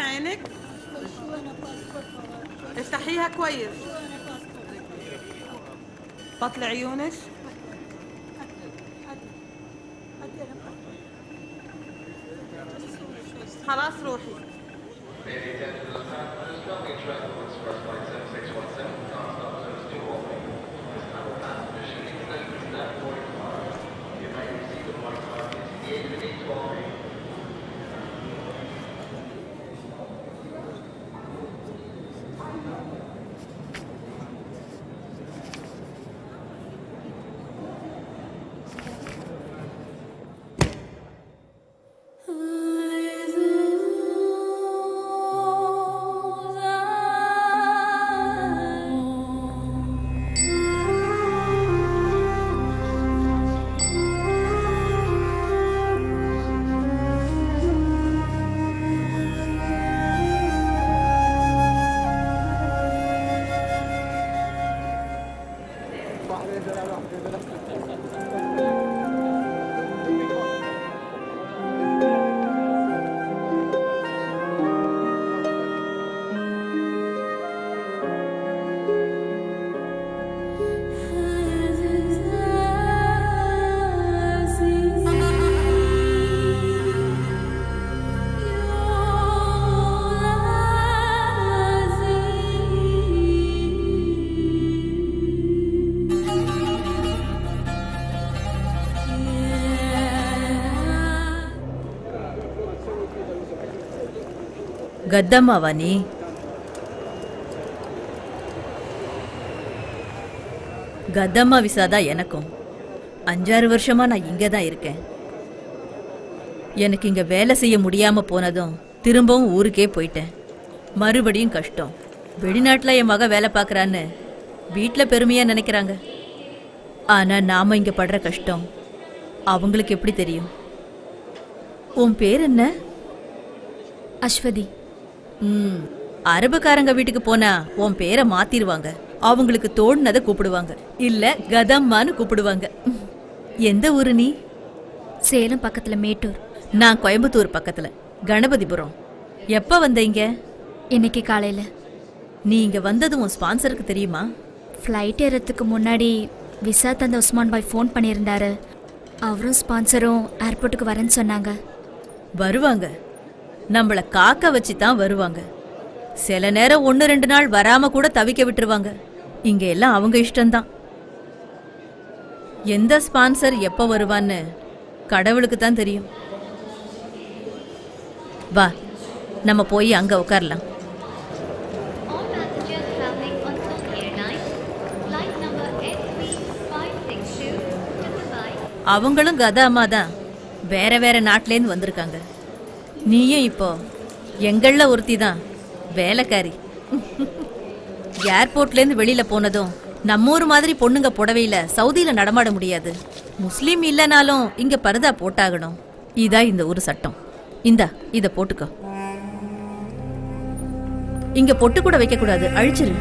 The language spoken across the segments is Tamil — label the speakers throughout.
Speaker 1: عينك. افتحيها كويس. بطل عيونك. خلاص روحي.
Speaker 2: கத்தம்மாவா நீ? கத்தம்மா விசாதான் எனக்கும். 5-6 வருஷமா நான் இங்கே தான் இருக்கேன். எனக்கு இங்கே வேலை செய்ய முடியாம போனதும் திரும்பவும் ஊருக்கே போயிட்டேன். மறுபடியும் கஷ்டம். வெளிநாட்டில் என் மக வேலை பார்க்குறான்னு வீட்டில் பெருமையாக நினைக்கிறாங்க. ஆனால் நாம் இங்கே படுற கஷ்டம் அவங்களுக்கு எப்படி தெரியும்? உன் பேர் என்ன?
Speaker 3: அஸ்வதி.
Speaker 2: அரபுக்காரங்க வீட்டுக்கு போனா உன் பேரை மாத்திருவாங்க. அவங்களுக்கு தோணுனதை கூப்பிடுவாங்க, இல்ல கதம்மான்னு கூப்பிடுவாங்க. எந்த ஊரு நீ?
Speaker 3: சேலம் பக்கத்துல மேட்டூர்.
Speaker 2: நான் கோயம்புத்தூர் பக்கத்துல கணபதிபுரம். எப்ப வந்த இங்க?
Speaker 3: இன்னைக்கு காலையில.
Speaker 2: நீ இங்க வந்தது உன் ஸ்பான்சருக்கு தெரியுமா?
Speaker 3: ஃப்ளைட் ஏறதுக்கு முன்னாடி விசா தந்த உஸ்மான் பாய் ஃபோன் பண்ணியிருந்தாரு. அவரும் ஸ்பான்சரும் ஏர்போர்ட்டுக்கு வரேன்னு சொன்னாங்க.
Speaker 2: வருவாங்க, நம்மள காக்க வச்சு தான் வருவாங்க. சில நேரம் 1-2 நாள் வராம கூட தவிக்க விட்டுருவாங்க. இங்க எல்லாம் அவங்க இஷ்டம்தான். எந்த ஸ்பான்சர் எப்ப வருவான்னு கடவுளுக்கு தான் தெரியும். வா, நம்ம போய் அங்க உட்காரலாம். அவங்களும் கதா அம்மா தான், வேற வேற நாட்டிலேருந்து வந்திருக்காங்க. நீயும் இப்போ எங்கள ஒருத்தி தான், வேலைக்காரி. ஏர்போர்ட்லேருந்து வெளியில போனதும் நம்ம ஊர் மாதிரி பொண்ணுங்க புடவையில சவுதியில நடமாட முடியாது. முஸ்லீம் இல்லைனாலும் இங்க பர்தா போட்டாகணும். இதா இந்த ஊர் சட்டம். இந்தா இத போட்டுக்கோ. இங்க பொட்டு கூட வைக்க கூடாது, அழிச்சிரு.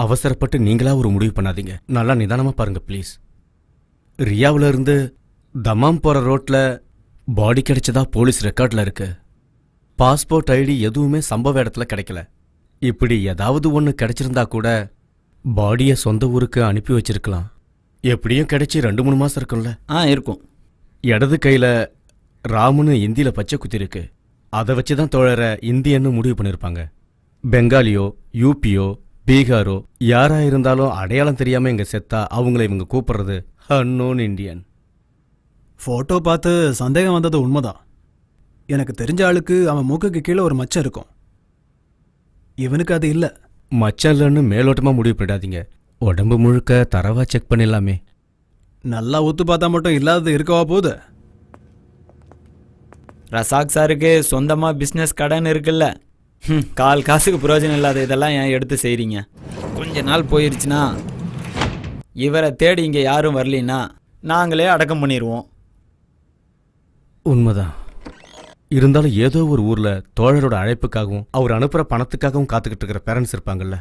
Speaker 4: அவசரப்பட்டு நீங்களா ஒரு முடிவு பண்ணாதீங்க. நல்லா நிதானமா பாருங்க ப்ளீஸ். ரியாவுல இருந்து தமாம் போற ரோட்ல பாடி கிடைச்சதா போலீஸ் ரெக்கார்ட்ல இருக்கு. பாஸ்போர்ட் ஐடி எதுவுமே சம்பவ இடத்துல கிடைக்கல. இப்படி ஏதாவது ஒன்று கிடைச்சிருந்தா கூட பாடியை சொந்த ஊருக்கு அனுப்பி வச்சிருக்கலாம். எப்படியும் கிடைச்சி 2-3 மாசம் இருக்கும்ல?
Speaker 5: இருக்கும்.
Speaker 4: இடது கையில ராமுன்னு இந்தியில பச்சை குத்தி இருக்கு. அதை வச்சுதான் தோழரை இந்தியன்னு முடிவு பண்ணிருப்பாங்க. பெங்காலியோ யூபியோ பீகாரோ யாரா இருந்தாலும் அடையாளம் தெரியாம இங்க செத்தா அவங்கள இவங்க கூப்பிடுறது அன்னோன் இண்டியன்.
Speaker 5: ஃபோட்டோ பார்த்து சந்தேகம் வந்தது உண்மைதான். எனக்கு தெரிஞ்ச ஆளுக்கு அவன் மூக்குக்கு கீழே ஒரு மச்சம் இருக்கும். இவனுக்கு அது இல்லை.
Speaker 4: மச்சம் இல்லைன்னு மேலோட்டமா முடிவு பண்ணிடாதீங்க. உடம்பு முழுக்க தரவா செக் பண்ணிடலாமே.
Speaker 5: நல்லா ஒத்து பார்த்தா மட்டும் இல்லாதது இருக்கவா போகுது.
Speaker 6: ரசாக் சாருக்கு சொந்தமாக பிஸ்னஸ் கடன் இருக்குல்ல, கால் காசுக்கு பிரயோஜனம் இல்லாத இதெல்லாம் ஏன் எடுத்து செய்கிறீங்க? கொஞ்ச நாள் போயிருச்சுன்னா இவரை தேடி இங்கே யாரும் வரலின்னா நாங்களே அடக்கம் பண்ணிடுவோம்.
Speaker 4: உண்மைதான். இருந்தாலும் ஏதோ ஒரு ஊர்ல தோழரோட அழைப்புக்காகவும் அவர் அனுப்புற பணத்துக்காகவும் காத்துக்கிட்டு இருக்கிற பேரண்ட்ஸ் இருப்பாங்கல்ல.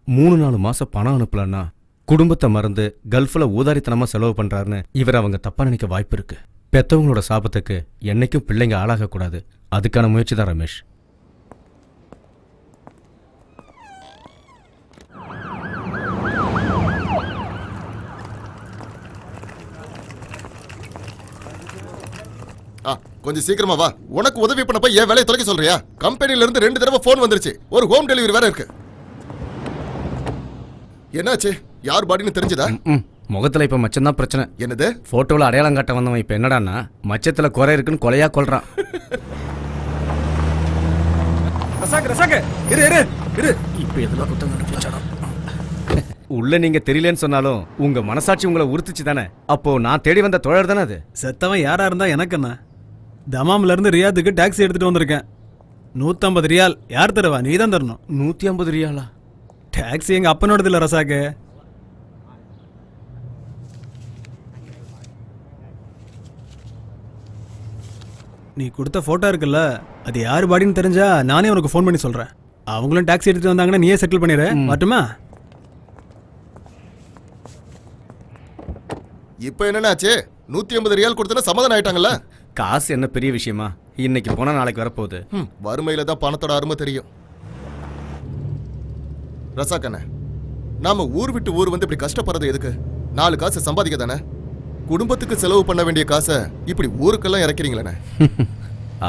Speaker 4: 3-4 மாசம் பணம் அனுப்பலன்னா குடும்பத்தை மறந்து கல்ஃப்ல ஊதாரித்தனமா செலவு பண்றாருன்னு இவர் அவங்க தப்பா நினைக்க வாய்ப்பு இருக்கு. பெத்தவங்களோட சாபத்துக்கு என்னைக்கும் பிள்ளைங்க ஆளாகக்கூடாது. அதுக்கான முயற்சி தான் ரமேஷ்.
Speaker 7: கொஞ்சம் சீக்கிரமா வா. உனக்கு உதவி பண்ணப்ப என் வேலையை தொலைக்க சொல்றியா? கம்பெனில இருந்து 2 தடவை போன் வந்துருச்சு. ஒரு ஹோம் டெலிவரி வேற இருக்கு. என்னாச்சு? யார் பாடின்னு தெரிஞ்சதா?
Speaker 4: முகத்துல இப்ப மச்சம் தான் பிரச்சனை.
Speaker 7: என்னது?
Speaker 4: போட்டோல அடையாளம் காட்ட வந்தவன் இப்ப என்னடான்னா மச்சத்துல குறை இருக்குன்னு கொலையா கொல்றான். இப்ப எதுல குத்தம் கண்டுபிடிச்சானோ? உள்ள நீங்க தெரியலன்னு சொன்னாலும் உங்க மனசாட்சி உங்களை உறுத்துச்சு தானே. அப்போ நான் தேடி வந்த தோழர் தானே அது.
Speaker 5: செத்தவன் யாரா இருந்தா எனக்கு என்ன? தமாம்ல இருந்து ரியாத்துக்கு டாக்ஸி எடுத்துட்டு வந்திருக்கேன். 150 ரியால். யார் தருவா? நீ தான் தரணும்.
Speaker 4: 150 ரியாலா?
Speaker 5: டாக்ஸி எங்க அப்பனோடது இல்ல ரசாக்கு. நீ கொடுத்த போட்டோ இருக்குல்ல, அது யார் பாடின்னு தெரிஞ்சா நானே உனக்கு ஃபோன் பண்ணி சொல்றேன். அவங்களும் டாக்ஸி எடுத்துட்டு வந்தாங்கன்னா நீயே செட்டில் பண்ணிடு. மட்டுமா?
Speaker 7: இப்ப என்னன்னாச்சு? 150 ரியால் கொடுத்தா சமாதானம் ஆயிட்டாங்கல்ல?
Speaker 4: காசு என்ன பெரிய விஷயமா? இன்னைக்கு போனா நாளைக்கு வரப்போகுது.
Speaker 7: வறுமையில தான் பணத்தோட அருமை தெரியும். ரசாக்கண்ண, நாம ஊர் விட்டு ஊர் வந்து இப்படி கஷ்டப்படுறது எதுக்கு? 4 காசு சம்பாதிக்க தானே. குடும்பத்துக்கு செலவு பண்ண வேண்டிய காசை இப்படி ஊருக்கெல்லாம் இறக்கிறீங்களே.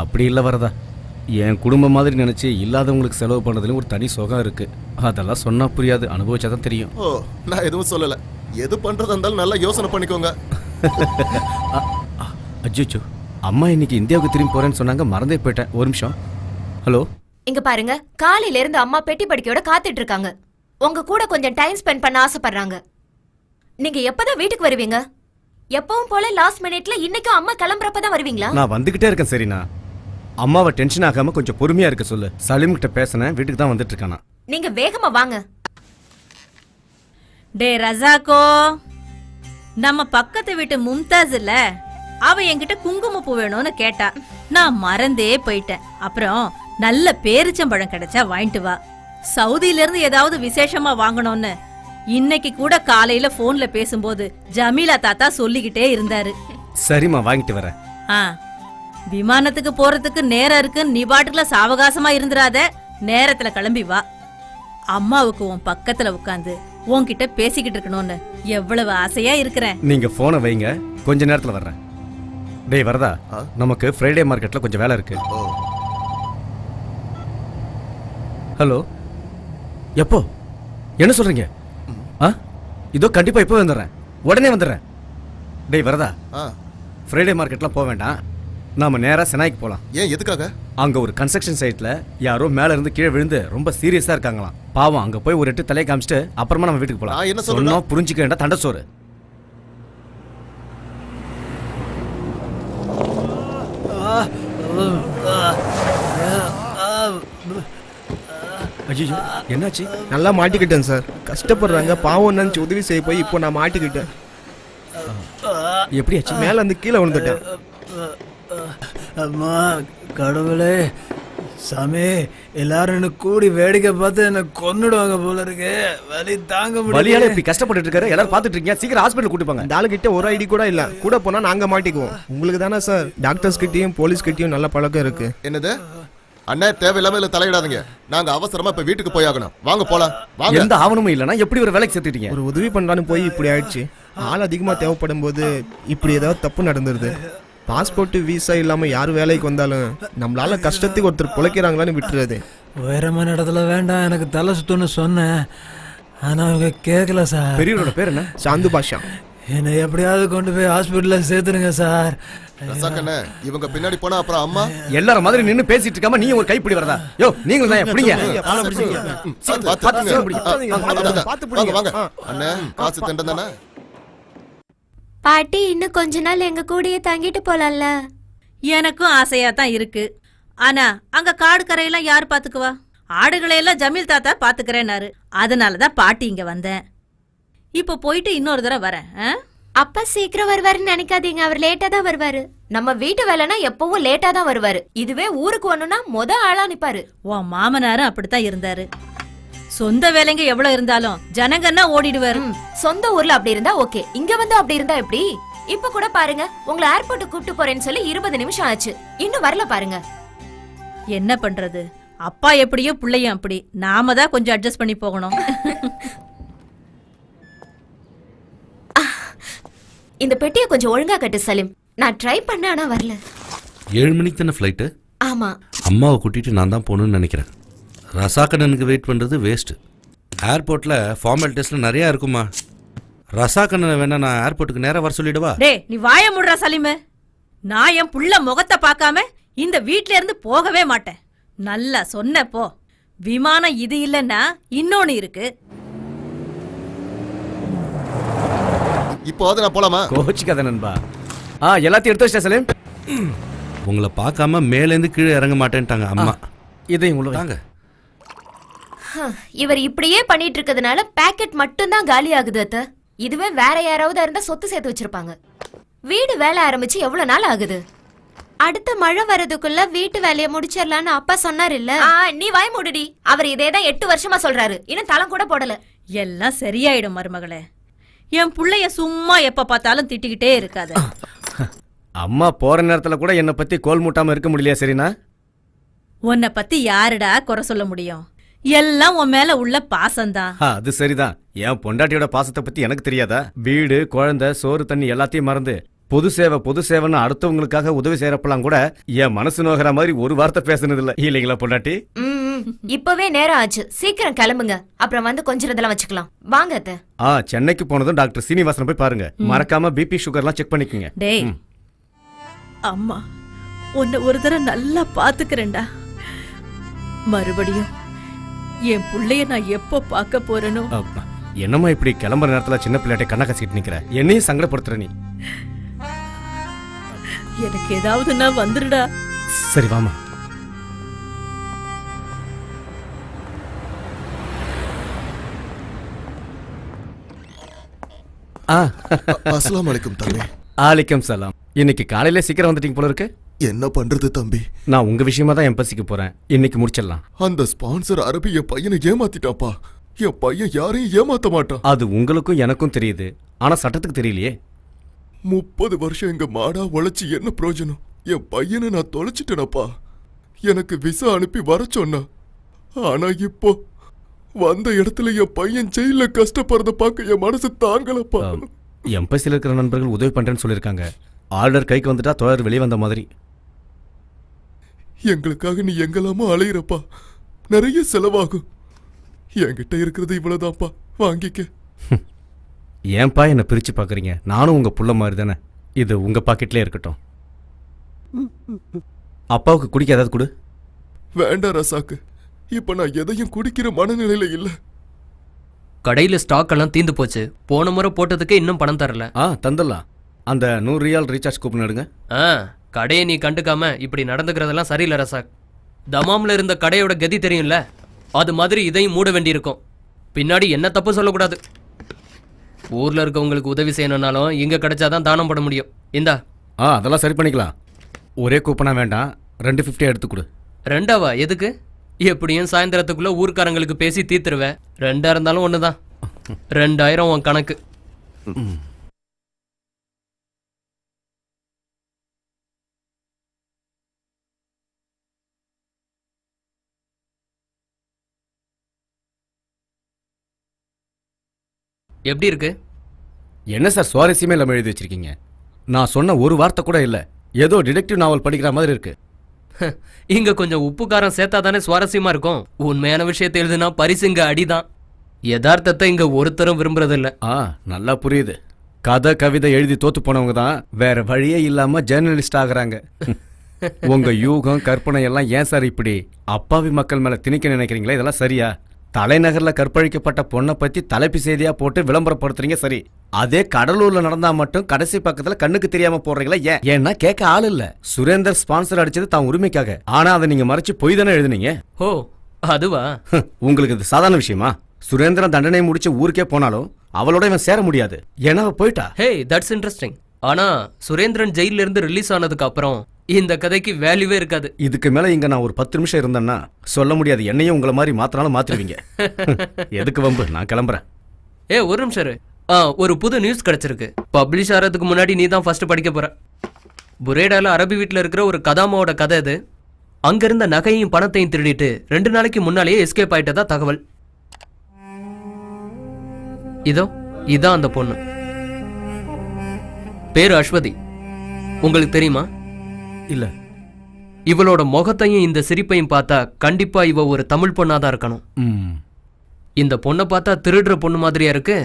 Speaker 4: அப்படி இல்லை வரதா. என் குடும்பம் மாதிரி நினைச்சு இல்லாதவங்களுக்கு செலவு பண்ணதுல ஒரு தனி சுகம் இருக்கு. அதெல்லாம் சொன்னா புரியாது, அனுபவிச்சாதான் தெரியும்.
Speaker 7: ஓ, நான் எதுவும் சொல்லல. எது பண்றதா இருந்தாலும் நல்லா யோசனை பண்ணிக்கோங்க.
Speaker 4: அஜிச்சோ, அம்மா இன்னைக்கு இந்தியாவுக்கு திரும்பி போறேன்னு சொன்னாங்க, மறந்தே போயிட்டேன். ஒரு நிமிஷம். ஹலோ,
Speaker 8: இங்க பாருங்க, காலையில இருந்து அம்மா பெட்டி படிக்கையோட காத்துட்டு இருக்காங்க. உங்க கூட கொஞ்சம் டைம் ஸ்பெண்ட் பண்ண ஆசைப்படுறாங்க. நீங்க எப்பதான் வீட்டுக்கு வருவீங்க? எப்பவும் போல லாஸ்ட் மினிட்ல இன்னைக்கும் அம்மா கிளம்புறப்பதான் வருவீங்களா?
Speaker 4: நான் வந்துகிட்டே இருக்கேன். சரிண்ணா, அம்மாவை டென்ஷன் ஆகாம கொஞ்சம் பொறுமையா இருக்க சொல்லு. சலீம் கிட்ட பேசினேன், வீட்டுக்கு தான் வந்துட்டு இருக்கானா.
Speaker 8: நீங்க வேகமா வாங்க.
Speaker 2: டே ரசாக்கோ, நம்ம பக்கத்து வீட்டு மும்தாஸ் இல்ல, அவ என்கிட்ட குங்குமப்பூ வேணும்னு கேட்டா. நான் மறந்தே போயிட்டேன். அப்புறம் நல்ல பேரிச்சம்பழம் கிடைச்சா வாங்கிட்டு வா. சவுதியில இருந்து ஏதாவது விசேஷமா வாங்கணும்னு இன்னைக்கு கூட காலையில போன்ல பேசும்போது ஜமீலா தாத்தா சொல்லிக்கிட்டே இருந்தாரு.
Speaker 4: சரிம்மா, வாங்கிட்டு வரேன்.
Speaker 2: விமானத்துக்கு போறதுக்கு நேரம் இருக்கு, நீ பாட்டுக்குள்ள சாவகாசமா இருந்துராத. நேரத்துல கிளம்பி வா. அம்மாவுக்கு உன் பக்கத்துல உட்காந்து உன்கிட்ட பேசிக்கிட்டு இருக்கணும்னு எவ்வளவு ஆசையா இருக்கிறேன்.
Speaker 4: நீங்க போனை வைங்க, கொஞ்ச நேரத்துல வர்றேன். டேய் வரதா, நமக்கு ஃப்ரைடே மார்க்கெட்ல கொஞ்சம் வேலை இருக்கு. ஹலோ, எப்போ? என்ன சொல்றீங்க? இதோ கண்டிப்பா இப்போ வந்துடுறேன், உடனே வந்துடுறேன். டேய் வரதா, ஃப்ரைடே மார்க்கெட்லாம் போக வேண்டாம், நாம நேரா செனாய்க்கு போலாம்.
Speaker 7: ஏன், எதுக்காக?
Speaker 4: அங்க ஒரு கன்ஸ்ட்ரக்ஷன் சைட்ல யாரோ மேல இருந்து கீழே விழுந்து ரொம்ப சீரியஸா இருக்காங்களாம். பாவம், அங்க போய் ஒரு 8 தலையை காமிச்சிட்டு அப்புறமா நம்ம வீட்டுக்கு போலாம்.
Speaker 7: என்ன சொல்லணும்
Speaker 4: புரிஞ்சுக்க வேண்டாம், தண்டசோறு. ஐயோ, என்னாச்சு?
Speaker 9: நல்லா மாட்டிக்கிட்டேன் சார். கஷ்டப்படுறாங்க, பாவம் நினைச்சு உதவி செய்ய போய் இப்போ நான் மாட்டிக்கிட்டேன்.
Speaker 4: எப்படியாச்சு?
Speaker 9: மேல இருந்து கீழே விழுந்துட்டேன்.
Speaker 5: அம்மா கடவுளே, சாமி, எல்லாரும் என்ன கூடி வேடிக்கை பார்த்து என்ன கொன்னுடுவாங்க போல இருக்கு. வலி தாங்க
Speaker 4: முடியல. இப்படி கஷ்டப்பட்டு இருக்காரு, எல்லாரும் பாத்துட்டு இருக்கீங்க. சீக்கிரம் ஹாஸ்பிட்டல் கூட்டி போங்க.
Speaker 9: இந்த ஆளுகிட்ட ஒரு ஐடி கூட இல்ல. கூட போனா நாங்க மாட்டிக்குவோம். உங்களுக்கு தானே சார் டாக்டர்ஸ் கிட்டயும் போலீஸ் கிட்டயும் நல்ல பழக்கம் இருக்கு.
Speaker 7: என்னது? அண்ணா, தேவையில்லாம இல்ல தலையிடாதீங்க. நாங்க அவசரமா இப்ப வீட்டுக்கு போய் ஆகணும். வாங்க போலாம். வாங்க.
Speaker 4: எந்த ஆவணமும் இல்லனா எப்படி ஒரு வேலைக்கு சேர்த்துட்டீங்க?
Speaker 9: ஒரு உதவி பண்ணலான்னு போய் இப்படி ஆயிடுச்சு. ஆள் அதிகமா தேவைப்படும் போது இப்படி ஏதாவது தப்பு நடந்துருது. பாஸ்போர்ட் விசா இல்லாம யாரு வேலைக்கு வந்தாலும் நம்மளால கஷ்டத்துக்கு ஒருத்தர் பிழைக்கிறாங்களான்னு விட்டுறது.
Speaker 5: உயரமான இடத்துல வேண்டாம், எனக்கு தலை சுத்துன்னு சொன்னேன். ஆனால் அவங்க கேட்கல சார்.
Speaker 4: பெரியவரோட பேர் என்ன?
Speaker 9: சாந்து பாஷா.
Speaker 5: என்னை எப்படியாவது கொண்டு போய் ஹாஸ்பிட்டலில் சேர்த்துருங்க சார்.
Speaker 7: ரசாக்கண்ணே, இவங்க பின்னாடி போனா அப்புறம் அம்மா
Speaker 4: எல்லாரும் மாதிரி நின்னு பேசிட்டு இருக்காம நீ ஒரு கைப்பிடி வரதா? யோ நீங்களும் தான் எப்படிங்க?
Speaker 7: வாங்க வாங்க அண்ணே, காசு தண்டம் தானே.
Speaker 8: பாட்டி இன்னும் கொஞ்ச நாள் எங்க கூடயே தங்கிட்டு போலாம்ல.
Speaker 2: எனக்கும் ஆசையா தான் இருக்கு. ஆனா அங்க காடு கரையெல்லாம் யார் பாத்துக்குவா? ஆடுகளை எல்லாம் ஜமீல் தாத்தா பாத்துக்கிறேன்னாரு. அதனாலதான் பாட்டி இங்க வந்தேன். இப்ப போயிட்டு இன்னொரு தடவை வரேன்.
Speaker 8: அப்பா சீக்கிரம் வருவாருன்னு நினைக்காதீங்க, அவர் லேட்டா தான் வருவாரு. நம்ம வீட்டு வேலைனா எப்பவும் லேட்டா தான் வருவாரு. இதுவே ஊருக்கு வரணும்னா ஆளா நிப்பாரு.
Speaker 2: உன் மாமனாரும் அப்படித்தான் இருந்தாரு. சொந்த வேலைங்க எவ்வளவு இருந்தாலும் ஜனங்கன்னா ஓடிடுவாரு.
Speaker 8: சொந்த ஊர்ல அப்படி இருந்தா ஓகே, இங்க வந்து அப்படி இருந்தா எப்படி? இப்ப கூட பாருங்க, உங்களை ஏர்போர்ட் கூப்பிட்டு போறேன்னு சொல்லி 20 நிமிஷம் ஆச்சு, இன்னும் வரல பாருங்க.
Speaker 2: என்ன பண்றது? அப்பா எப்படியோ பிள்ளையும் அப்படி. நாம தான் கொஞ்சம் அட்ஜஸ்ட் பண்ணி போகணும்.
Speaker 8: இந்த பெட்டியை கொஞ்சம் ஒழுங்கா கட்டு சலீம். நான் ட்ரை பண்ண, ஆனா வரல.
Speaker 10: 7 மணிக்கு தானே ஃப்ளைட்டு?
Speaker 8: ஆமா.
Speaker 10: அம்மாவை கூட்டிட்டு நான் தான் போகணும்னு நினைக்கிறேன். ரசாக்கண்ணனுக்கு வெயிட் பண்ணுறது வேஸ்ட்டு. ஏர்போர்ட்டில் ஃபார்மாலிட்டிஸில் நிறையா இருக்குமா. ரசாக்கண்ணனை வேணா நான் ஏர்போர்ட்டுக்கு நேராக வர சொல்லிடுவா?
Speaker 2: டேய், நீ வாய முடுறா சலீமு. நான் என் புள்ள முகத்தை பார்க்காம இந்த வீட்ல இருந்து போகவே மாட்டேன். நல்லா சொன்ன போ. விமானம் இது இல்லைன்னா இன்னொன்னு இருக்கு.
Speaker 7: இப்போ நான் போலாமா?
Speaker 4: கோச்சிக்காத நண்பா. எல்லாத்தையும் எடுத்து வச்சிட்டேன் சலீம்.
Speaker 10: உங்களை பார்க்காம மேலேருந்து கீழே இறங்க மாட்டேன்ட்டாங்க அம்மா.
Speaker 4: இதையும் உள்ள
Speaker 10: தாங்க.
Speaker 8: இவர் இப்படியே பண்ணிட்டு இருக்கிறதுனால பேக்கெட் மட்டும் தான் காலி ஆகுது அத்த. இதுவே வேற யாராவது இருந்தா சொத்து சேர்த்து வச்சிருப்பாங்க. வீடு வேலை ஆரம்பிச்சு எவ்வளவு நாள் ஆகுது? அடுத்த மழை வரதுக்குள்ள வீட்டு வேலையை முடிச்சிடலான்னு அப்பா சொன்னாரு இல்ல. நீ வாய் மூடுடி. அவர் இதேதான் 8 வருஷமா சொல்றாரு, இன்னும் தளம் கூட போடல.
Speaker 2: எல்லாம் சரியாயிடும் மருமகளே. என் புள்ளைய சும்மா எப்ப பார்த்தாலும் திட்டிக்கிட்டே இருக்காத.
Speaker 4: அம்மா போற நேரத்துல கூட என்னை பத்தி கோல் மூட்டாம இருக்க முடியலையா? சரினா
Speaker 2: உன்னை பத்தி யாருடா குறை சொல்ல முடியும்? எல்லாம் உன் மேல உள்ள பாசம்தான்.
Speaker 4: அது சரிதான். என் பொண்டாட்டியோட பாசத்தை பத்தி எனக்கு தெரியாதா? வீடு, குழந்தை, சோறு, தண்ணி எல்லாத்தையும் மறந்து பொது சேவைன்னு அடுத்தவங்களுக்காக உதவி செய்யறப்பெல்லாம் கூட என் மனசு நோகிற மாதிரி ஒரு வார்த்தை பேசுனது இல்ல. இல்லைங்களா பொண்டாட்டி?
Speaker 8: இப்பவே நேரம் ஆச்சு, சீக்கிரம் கிளம்புங்க. அப்புறம் வந்து கொஞ்சம் இதெல்லாம் வச்சுக்கலாம். வாங்க அத்தை.
Speaker 4: சென்னைக்கு போனதும் டாக்டர் சீனிவாசன் போய் பாருங்க. மறக்காம பிபி சுகர்லாம் செக் பண்ணிக்கங்க.
Speaker 2: டேய், அம்மா உன்னை ஒரு தடவை நல்லா பாத்துக்கிறேன்டா. மறுபடியும் என் புள்ளைய நான் எப்போ பார்க்க போறேனோ.
Speaker 4: என்னம்மா இப்படி கிளம்புற நேரத்துல சின்ன பிள்ளையாட்டை கண்ணை கசிக்கிட்டு நிக்கிற? என்னையும் சங்கடப்படுத்துற நீ.
Speaker 2: எனக்கு ஏதாவதுன்னா வந்துடுடா.
Speaker 4: சரி வாமா.
Speaker 7: அஸ்ஸலாமு அலைக்கும் தம்பி.
Speaker 4: ஆலிக்கம் சலாம். இன்னைக்கு காலையில சீக்கிரம் வந்துட்டீங்க போல இருக்கு.
Speaker 7: என்ன பண்றது தம்பி?
Speaker 4: நான் உங்க விஷயமா தான் எம்பசிக்கு போறேன். இன்னைக்கு முடிச்சிடலாம்.
Speaker 7: அந்த ஸ்பான்சர் அரபி என் பையனை ஏமாத்திட்டாப்பா. என் பையன் யாரையும் ஏமாத்த மாட்டான்.
Speaker 4: அது உங்களுக்கும் எனக்கும் தெரியுது, ஆனா சட்டத்துக்கு தெரியலையே.
Speaker 7: 30 வருஷம் எங்க மாடா உழைச்சி என்ன பிரயோஜனம்? என் பையனை நான் தொலைச்சிட்டேனப்பா. எனக்கு விசா அனுப்பி வர சொன்னா, ஆனா இப்போ வந்த இடத்துல என் பையன் ஜெயில கஷ்டப்படுறத பார்க்க என் மனசு தாங்கலப்பா.
Speaker 4: எம்பசியில் இருக்கிற நண்பர்கள் உதவி பண்றேன்னு சொல்லியிருக்காங்க. ஆர்டர் கைக்கு வந்துட்டா தோழர் வெளியே வந்த மாதிரி.
Speaker 7: எங்களுக்காக நீ எங்கெல்லாமோ அலையிறப்பா, நிறைய செலவாகும். என்கிட்ட இருக்கிறது இவ்வளவுதான்ப்பா, வாங்கிக்க.
Speaker 4: ஏன்பா என்ன பிரிச்சு பாக்குறீங்க? நானும் உங்க புள்ள மாதிரி தானே. இது உங்க பாக்கெட்லயே இருக்கட்டும். அப்பாவுக்கு குடிக்க ஏதாவது கொடு.
Speaker 7: வேண்டாம் ரசாக்கு, இப்ப நான் எதையும் குடிக்கிற மனநிலையில இல்ல.
Speaker 11: கடையில ஸ்டாக் எல்லாம் தீந்து போச்சு. போன முறை போட்டதுக்கு இன்னும் பணம் தரல.
Speaker 4: தந்துடலாம். அந்த 100 ரியால் ரீசார்ஜ் கூப்பன் எடுங்க.
Speaker 11: கடையை நீ கண்டுக்காம இப்படி நடந்துக்கிறதெல்லாம் சரியில்லை ரசாக். தமாம்ல இருந்த கடையோட கதி தெரியும்ல, அது மாதிரி இதையும் மூட வேண்டியிருக்கும். பின்னாடி என்ன தப்பு சொல்லக்கூடாது. ஊர்ல இருக்கவங்களுக்கு உதவி செய்யணும்னாலும் இங்க கிடைச்சாதான் தானம் பண்ண முடியும். இந்தா.
Speaker 4: அதெல்லாம் சரி பண்ணிக்கலாம். ஒரே கூப்பனா வேண்டாம், 250 எடுத்து கொடு.
Speaker 11: 2ஆவா? எதுக்கு? எப்படியும் சாயந்தரத்துக்குள்ள ஊர்க்காரங்களுக்கு பேசி தீர்த்துருவேன். 2ஆ இருந்தாலும் ஒண்ணுதான். 2000 உன் கணக்கு. எப்படி இருக்கு?
Speaker 4: என்ன சார் சுவாரஸ்யமே இல்லாம எழுதி வச்சிருக்கீங்க? நான் சொன்ன ஒரு வார்த்தை கூட இல்ல. ஏதோ டிடெக்டிவ் நாவல் படிக்கிற மாதிரி இருக்கு.
Speaker 11: இங்க கொஞ்சம் உப்பு காரம் சேர்த்தா தானே சுவாரஸ்யமா இருக்கும். உண்மையான விஷயத்தை எழுதுனா பரிசு இங்க அடிதான். யதார்த்தத்தை இங்க ஒருத்தரும் விரும்புறதில்ல.
Speaker 4: நல்லா புரியுது. கதை கவிதை எழுதி தோத்து போனவங்க தான் வேற வழியே இல்லாம ஜேர்னலிஸ்ட் ஆகுறாங்க. உங்க யூகம் கற்பனை எல்லாம் ஏன் சார் இப்படி அப்பாவி மக்கள் மேல திணிக்க நினைக்கிறீங்களா? இதெல்லாம் சரியா? தலைநகர்ல கற்பழிக்கப்பட்ட பொண்ணை பத்தி தலைப்பு செய்தியா போட்டு விளம்பரப்படுத்துறீங்க சரி. அதே கடலூர்ல நடந்தா மட்டும் கடைசி பக்கத்துல கண்ணுக்கு தெரியாம போடுறீங்களா? ஏன்? ஏன்னா கேட்க ஆள் இல்ல. சுரேந்தர் ஸ்பான்சர் அடிச்சது தான் உரிமைக்காக. ஆனா அதை நீங்க மறைச்சு பொய் தானே எழுதுனீங்க.
Speaker 11: ஓ அதுவா?
Speaker 4: உங்களுக்கு இது சாதாரண விஷயமா? சுரேந்திரன் தண்டனை முடிச்சு ஊருக்கே போனாலும் அவளோட இவன் சேர முடியாது. ஏன்னா அவ போயிட்டா.
Speaker 11: ஹே தட்ஸ் இன்ட்ரெஸ்டிங். ஆனா சுரேந்திரன் ஜெயில இருந்து ரிலீஸ் ஆனதுக்கு அப்புறம் இந்த கதைக்கு வேல்யூவே இருக்காது.
Speaker 4: இதுக்கு மேல இங்க நான் ஒரு 10 நிமிஷம் இருந்தேன்னா சொல்ல முடியாது. என்னையும் உங்களை மாதிரி மாத்தினாலும் மாத்திருவீங்க. எதுக்கு வம்பு? நான் கிளம்புறேன்.
Speaker 11: ஒரு நிமிஷம் இரு. ஒரு புது நியூஸ் கிடைச்சிருக்கு. பப்ளிஷ் ஆகிறதுக்கு முன்னாடி நீ தான் ஃபர்ஸ்ட் படிக்க போற. புரேடால அரபி வீட்டில் இருக்கிற ஒரு கதாமாவோட கதை இது. அங்க இருந்த நகையும் பணத்தையும் திருடிட்டு 2 நாளைக்கு முன்னாலேயே எஸ்கேப் ஆயிட்டதா தகவல். இதான் அந்த பொண்ணு. பேரு அஸ்வதி. உங்களுக்கு தெரியுமா?
Speaker 4: இல்ல.
Speaker 11: இவளோட முகத்தையும் இந்த சிரிப்பையும் பார்த்தா கண்டிப்பா இவ ஒரு தமிழ் பொண்ணாதான் இருக்கணும். இந்த பொண்ணை பார்த்தா திருடுற பொண்ணு மாதிரியா இருக்கு.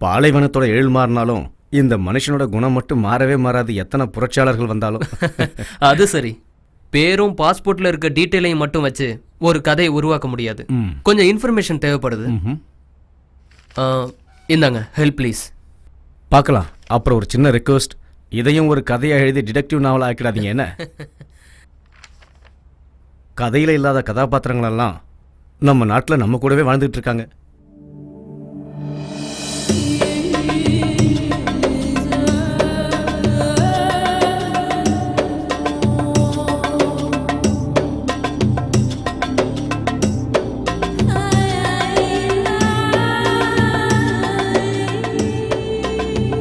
Speaker 4: பாலைவனத்தோட எழில் மாறினாலும் இந்த மனுஷனோட குணம் மட்டும் மாறவே மாறாது. எத்தனை புரட்சியாளர்கள் வந்தாலும்.
Speaker 11: அது சரி. பேரும் பாஸ்போர்ட்ல இருக்க டீட்டெயிலையும் மட்டும் வச்சு ஒரு கதையை உருவாக்க முடியாது. கொஞ்சம் இன்ஃபர்மேஷன் தேவைப்படுது. இந்தாங்க ஹெல்ப் ப்ளீஸ்.
Speaker 4: பார்க்கலாம். அப்புறம் ஒரு சின்ன ரெக்வஸ்ட். இதையும் ஒரு கதையை எழுதி டிடெக்டிவ் நாவல் ஆக்கிடாதீங்க. என்ன? கதையில இல்லாத கதாபாத்திரங்கள் எல்லாம் நம்ம நாட்டில் நம்ம கூடவே வாழ்ந்துட்டு இருக்காங்க.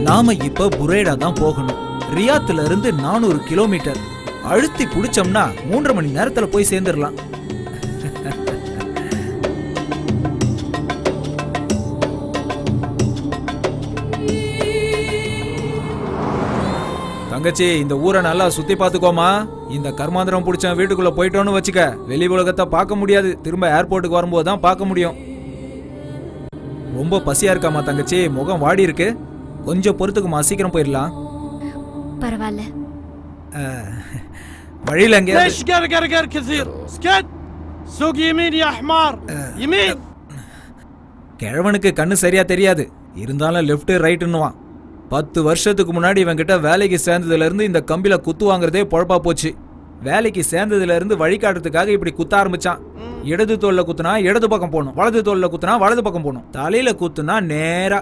Speaker 12: நாம இப்ப புரேடா தான் போகணும். ரியாத்துல இருந்து 400 கிலோமீட்டர். அழுத்தி புடிச்சோம்னா 3.5 மணி நேரத்துல போய் சேர்ந்துடலாம். தங்கச்சி இந்த ஊரை நல்லா சுத்தி பாத்துக்கோமா. இந்த கர்மாந்திரம் பிடிச்ச வீட்டுக்குள்ள போயிட்டோன்னு வச்சுக்க, வெளி உலகத்தை பார்க்க முடியாது. திரும்ப ஏர்போர்ட்டுக்கு வரும்போது தான் பார்க்க முடியும். ரொம்ப பசியா இருக்காமா தங்கச்சி? முகம் வாடி இருக்கு. கொஞ்சம் பொறுத்துக்குமா, சீக்கிரம் போயிடலாம்.
Speaker 3: பரவாயில்ல.
Speaker 12: வழியில எங்க கிழவனுக்கு கண்ணு சரியா தெரியாது. இருந்தாலும் லெஃப்ட் ரைட்டுன்னுவான். 10 வருஷத்துக்கு முன்னாடி இவன் கிட்ட வேலைக்கு சேர்ந்ததுல இருந்து இந்த கம்பில குத்து வாங்குறதே பொழப்பா போச்சு. வேலைக்கு சேர்ந்ததுல இருந்து வழிகாட்டுறதுக்காக இப்படி குத்த ஆரம்பிச்சான். இடது தோல்ல குத்துனா இடது பக்கம் போகணும், வலது தோல்ல குத்துனா வலது பக்கம் போகணும், தலையில குத்துனா நேரா.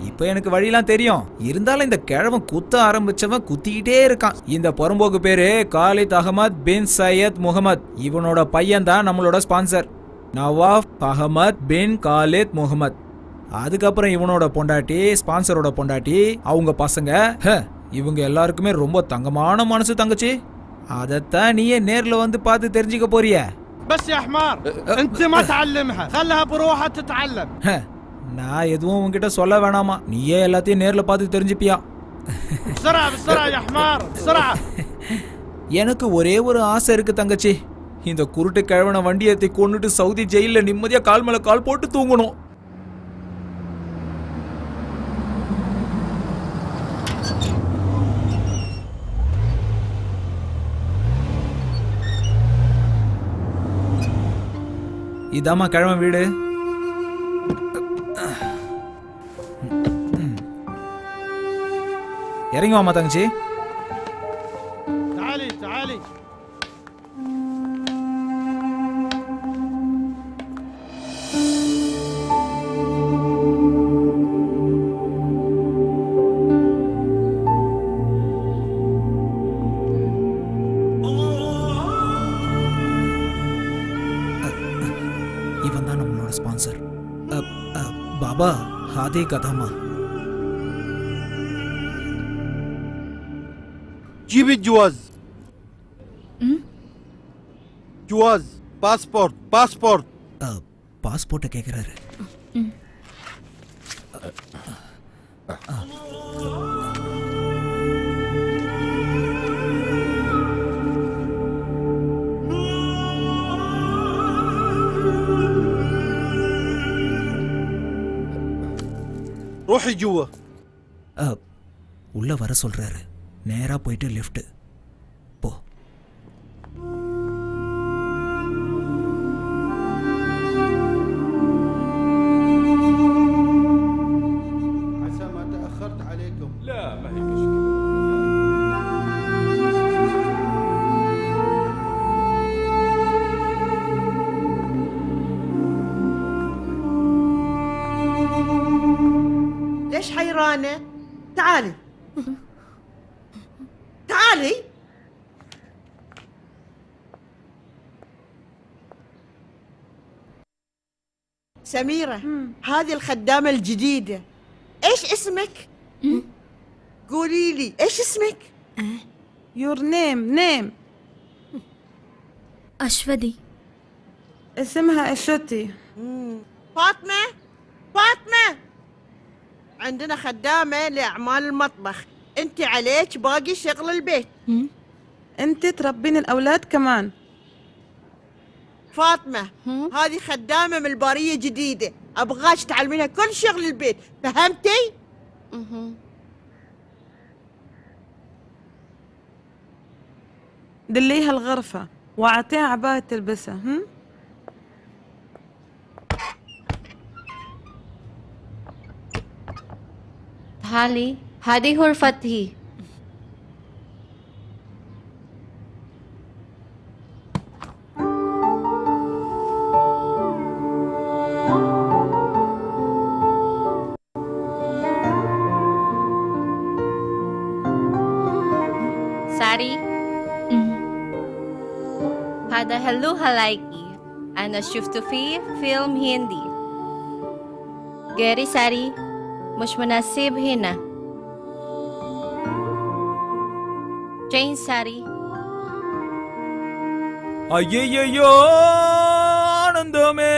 Speaker 12: இப்ப எனக்கு வழியெல்லாம் தெரியும். இருந்தாலும் இந்த கிழவன் குத்த ஆரம்பிச்சவன் குத்திக்கிட்டே இருக்கான். இந்த புறம்போக்கு பேரு காலித் அகமது பின் சையத் முகமது. இவனோட பையன் தான் நம்மளோட ஸ்பான்சர் நவாஃப் அகமது பின் காலித் முகமது. அதுக்கப்புறம் இவனோட பொண்டாட்டி, ஸ்பான்சரோட பொண்டாட்டி, அவங்க பசங்க. இவங்க எல்லாருக்குமே ரொம்ப தங்கமான மனசு தங்கச்சி. அதத்தான் நீயே நேர்ல வந்து பார்த்து தெரிஞ்சுக்க போறிய. நான் எதுவும் உன்கிட்ட சொல்ல வேணாமா, நீயே எல்லாத்தையும் நேர்ல பார்த்து தெரிஞ்சுப்பியா. எனக்கு ஒரே ஒரு ஆசை இருக்கு தங்கச்சி. இந்த குருட்டு கிழவன வண்டியத்தை கொண்டுட்டு சவுதி ஜெயில நிம்மதியா கால் மேல கால் போட்டு தூங்கணும். இதாமா கிழவன் வீடு. இறங்கி வாமா தங்கச்சி. இவன் தான் நம்மளோட ஸ்பான்சர். பாபா ஹாதே கதாமா.
Speaker 13: جيب الجواز. جواز باسبورت.
Speaker 12: பாஸ்போர்ட்டை கேட்குறாரு.
Speaker 13: روحي جوا.
Speaker 12: உள்ள வர சொல்றாரு. நேரா போயிட்டு லெஃப்ட் போ.
Speaker 13: عسى ما تأخرت عليكم. لا ما هي مشكلة.
Speaker 1: ليش حيرانة؟ تعالي تعالي. سميرة هذه الخدامة الجديدة، ايش اسمك؟ قولي لي ايش اسمك؟ Your name.
Speaker 3: அஸ்வதி.
Speaker 1: اسمها اشوتي.
Speaker 14: فاطمة عندنا خدامة لأعمال المطبخ، انت عليك باقي شغل البيت.
Speaker 1: انت تربين الاولاد كمان.
Speaker 14: فاطمة هذه خدامة من البارية جديدة، أبغاش تعلمينها كل شغل البيت، فهمتي؟
Speaker 1: دليها الغرفة واعطيها عباية تلبسها.
Speaker 8: تعالي هذه غرفتي. ساري هذا هلو هلايكي. أنا شفته في فيلم هندي. غيري ساري مش مناسب هنا. جين ساري.
Speaker 12: ஐயையோ ஆனந்தமே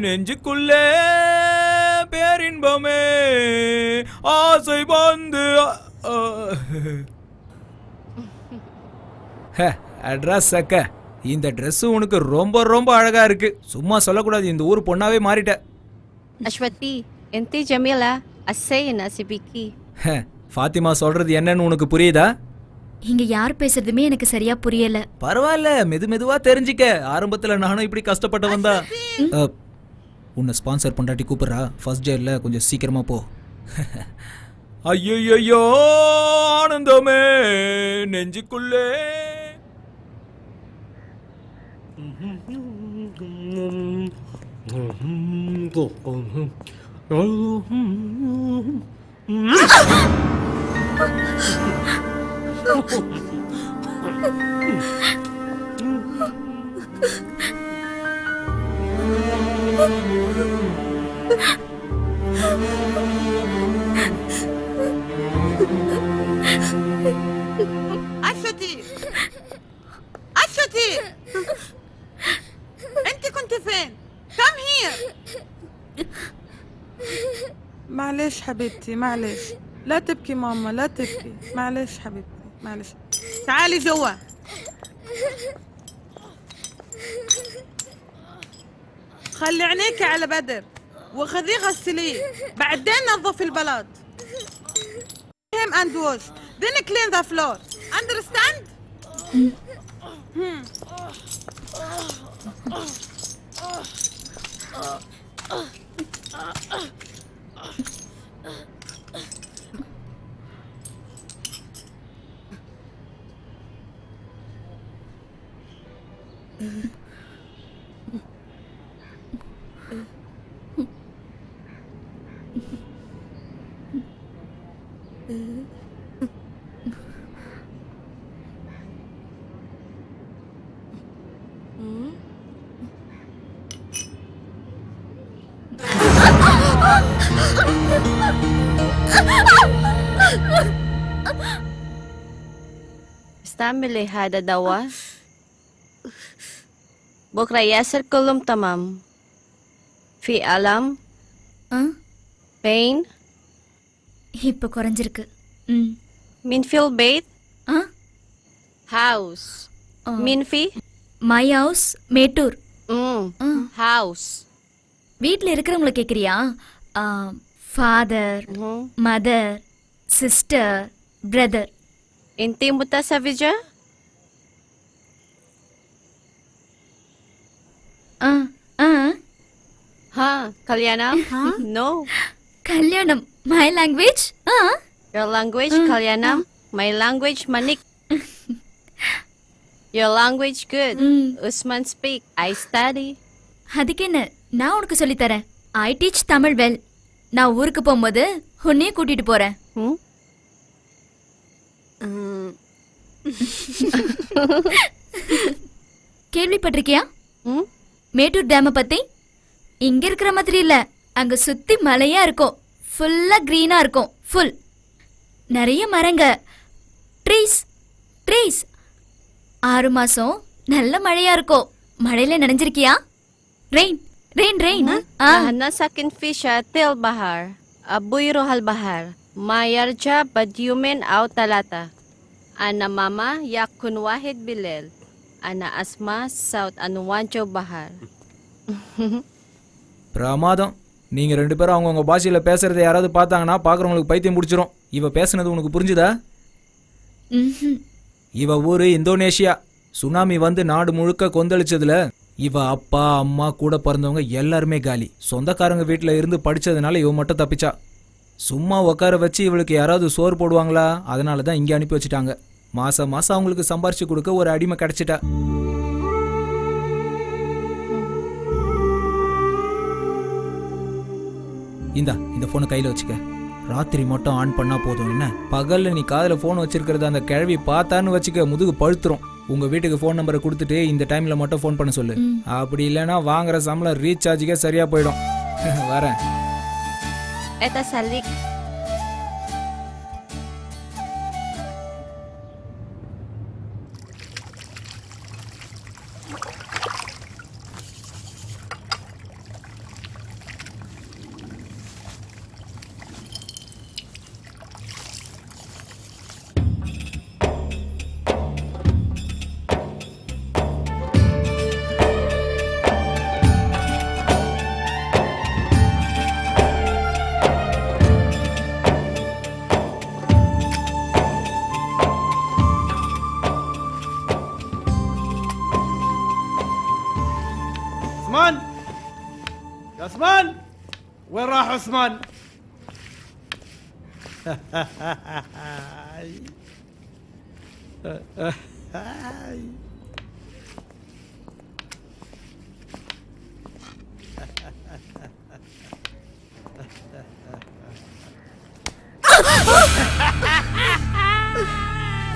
Speaker 12: நெஞ்சுக்குள்ளே பேரின்பமே ஆசை வந்து அட்ரஸ் சக்க. இந்த ட்ரெஸ் உனக்கு ரொம்ப ரொம்ப அழகா இருக்கு. சும்மா சொல்லக்கூடாது, இந்த ஊர் பொண்ணாவே மாறிட்ட.
Speaker 8: அஸ்வதி انتي جميلة السينة سبيكي.
Speaker 12: ஃபாத்திமா சொல்றது என்னன்னு உனக்கு புரியுதா?
Speaker 3: இங்க யார் பேசுறதுமே எனக்கு சரியா புரியல.
Speaker 12: பரவாயில்ல, மெதுவா தெரிஞ்சுக்க. ஆரம்பத்துல நானும் இப்படி கஷ்டப்பட்டு வந்தா. உன்னை ஸ்பான்சர் பண்ணாட்டி கூப்பிடுறா. ஃபர்ஸ்ட் இயர்ல கொஞ்சம் சீக்கிரமா போ. ஐயோ ஆனந்தமே நெஞ்சுக்குள்ளே.
Speaker 1: أشتي أنت كنت فين؟ Come here. معلش حبيبتي معلش، لا تبكي ماما لا تبكي، معلش حبيبتي معلش. تعالي جوا. خلي عينيك على بدر وخذيه غسليه، بعدين نظفي البلاط. him and wash, then clean the floor. Understand?
Speaker 8: استعملي هذا دواء بكرة يصير كلهم تمام. في ألم pain
Speaker 3: இப்போ குறைஞ்சிருக்கு.
Speaker 8: مين في البيت house مين في
Speaker 3: my house Mettur.
Speaker 8: house
Speaker 3: வீட்டில் இருக்கிறவங்கள கேட்குறியா? Father mother sister brother.
Speaker 15: Inti mo ta sa video? Ha? Kalyanam? No.
Speaker 3: Kalyanam my language.
Speaker 15: Your language, Kalyanam. My language, Manik. Your language good. Usman speak. I study.
Speaker 3: அதுக்கு என்ன, நான் உனக்கு சொல்லி தரேன். I teach Tamil well. நான் ஊருக்கு போகும்போது உன்னையே கூட்டிட்டு போறேன். கேள்விப்பட்டிருக்கியா மேட்டூர் டேம பத்தி? இங்க இருக்கிற மாதிரி இல்ல, அங்க சுத்தி மலையா இருக்கும், ஃபுல்லா கிரீனா இருக்கும், ஃபுல் நிறைய மரங்க, ட்ரீஸ் ட்ரீஸ். 6 மாசம் நல்ல மழையா இருக்கும். மழையில நனைஞ்சிருக்கியா? Rain rain rain.
Speaker 15: Lahana sakin fisha til bahar. Abuy rohal bahar. Mayarja badyumen aw talata. Ana mama yakun wahid bilel. Ana asma saut anuwanjo bahar.
Speaker 12: பிரமாதம். நீங்க 2 பேரும் அவங்கவுங்க பாஷையில பேசுறதை யாராவது பார்த்தாங்கன்னா பார்க்குறவங்களுக்கு பைத்தியம் பிடிச்சிரும். இவ பேசுனது உனக்கு புரிஞ்சுதா? இவ ஊரு இந்தோனேஷியா. சுனாமி வந்து நாடு முழுக்க கொந்தளிச்சதுல இவ அப்பா அம்மா கூட பிறந்தவங்க எல்லாருமே காலி. சொந்தக்காரங்க வீட்டில் இருந்து படிச்சதுனால இவ மட்டும் தப்பிச்சா. சும்மா உட்கார வச்சு இவளுக்கு யாராவது சோறு போடுவாங்களா, அதனால தான் இங்கே அனுப்பி வச்சுட்டாங்க. மாசம் மாசம் அவங்களுக்கு சம்பாரிச்சு கொடுக்க ஒரு அடிமை கிடைச்சிட்டா. இந்த போனை கையில வச்சுக்க. ராத்திரி மட்டும் ஆன் பண்ணா போதும். என்ன பகல்ல நீ காதுல போன் வச்சிருக்கிறத அந்த கிழவி பார்த்தான்னு வச்சுக்க, முதுகு பழுத்துரும். உங்க வீட்டுக்கு போன் நம்பரை கொடுத்துட்டு இந்த டைம்ல மட்டும் போன் பண்ண சொல்லு. அப்படி இல்லைன்னா வாங்குற சம்பளம் ரீசார்ஜுக்கே சரியா போயிடும். வரேன்.
Speaker 15: Eta salik.
Speaker 13: عثمان يا عثمان، وين راح عثمان؟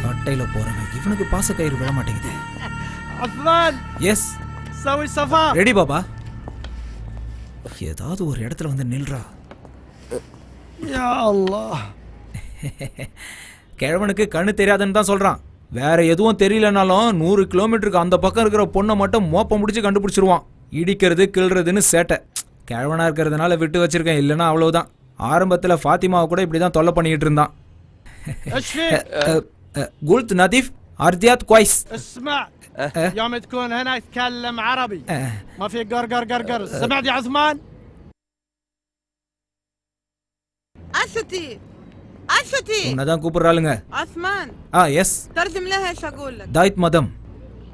Speaker 12: கட்டையில போறவன் இவனுக்கு பாச கயிறு விட மாட்டேங்குது.
Speaker 13: عثمان
Speaker 12: எஸ்
Speaker 13: سوي صفا.
Speaker 12: ரெடி பாபா. ஏதாவது ஒரு இடத்துல வந்து நில்றா.
Speaker 13: يا الله.
Speaker 12: கிழவனுக்கு கண்ணு தெரியாதுன்னு தான் சொல்றான். வேற எதுவும் தெரியலனாலும் 100 கிலோமீட்டருக்கு அந்த பக்கம் இருக்கிற பொண்ணை மட்டும் மோப்பம் முடிச்சு கண்டுபிடிச்சிருவான். இடிக்கிறது கிள்றதுன்னு சேட்டை. கிழவனா இருக்கிறதுனால விட்டு வச்சிருக்கேன், இல்லைன்னா அவ்வளவுதான். ஆரம்பத்தில் ஃபாத்திமாவை கூட இப்படி தான் தொல்லை பண்ணிக்கிட்டு இருந்தான். قلت نظيف أرضيات كويس.
Speaker 13: اسمع يوم تكون هنا تكلم عربي، ما في قرقر قرقر. سمعت يا عثمان؟
Speaker 1: أشتي أشتي
Speaker 12: உன்னதான் கூப்பிடுறாளுங்க.
Speaker 1: عثمان
Speaker 12: எஸ்
Speaker 1: ترجم لها ايش اقول لك.
Speaker 12: தாய்த் மதம்.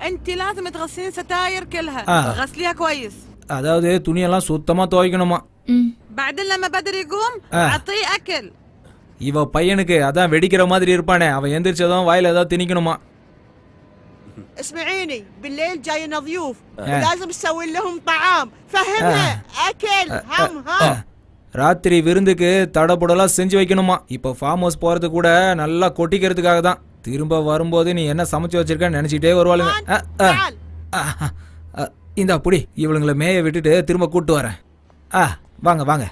Speaker 1: انت لازم تغسلين ستاير كلها. غسليها كويس.
Speaker 12: அதாவது துணியெல்லாம் சுத்தமா துவைக்கணுமா.
Speaker 1: بعدين لما بدر يقوم اعطيه اكل.
Speaker 12: இவ பையனுக்கு அதான் வெடிக்கிற மாதிரி இருப்பானே, அவன் எந்திரிச்சதும் வாயில ஏதாவது திணிக்கணுமா.
Speaker 14: اسمعيني، بالليل جاينا ضيوف ولازم تسوي لهم طعام. فهمها اكل هم.
Speaker 12: ராத்திரி விருந்துக்கு தடபுடலாம் செஞ்சு வைக்கணுமா. இப்போ ஃபார்ம் ஹவுஸ் போறது கூட நல்லா கொட்டிக்கிறதுக்காக தான். திரும்ப வரும்போது நீ என்ன சமைச்சு வச்சிருக்கன்னு நினைச்சிட்டே வருவாளுங்க. இந்த அப்படி இவளுங்களை மேய விட்டுட்டு திரும்ப கூட்டு வரேன். வாங்க வாங்க.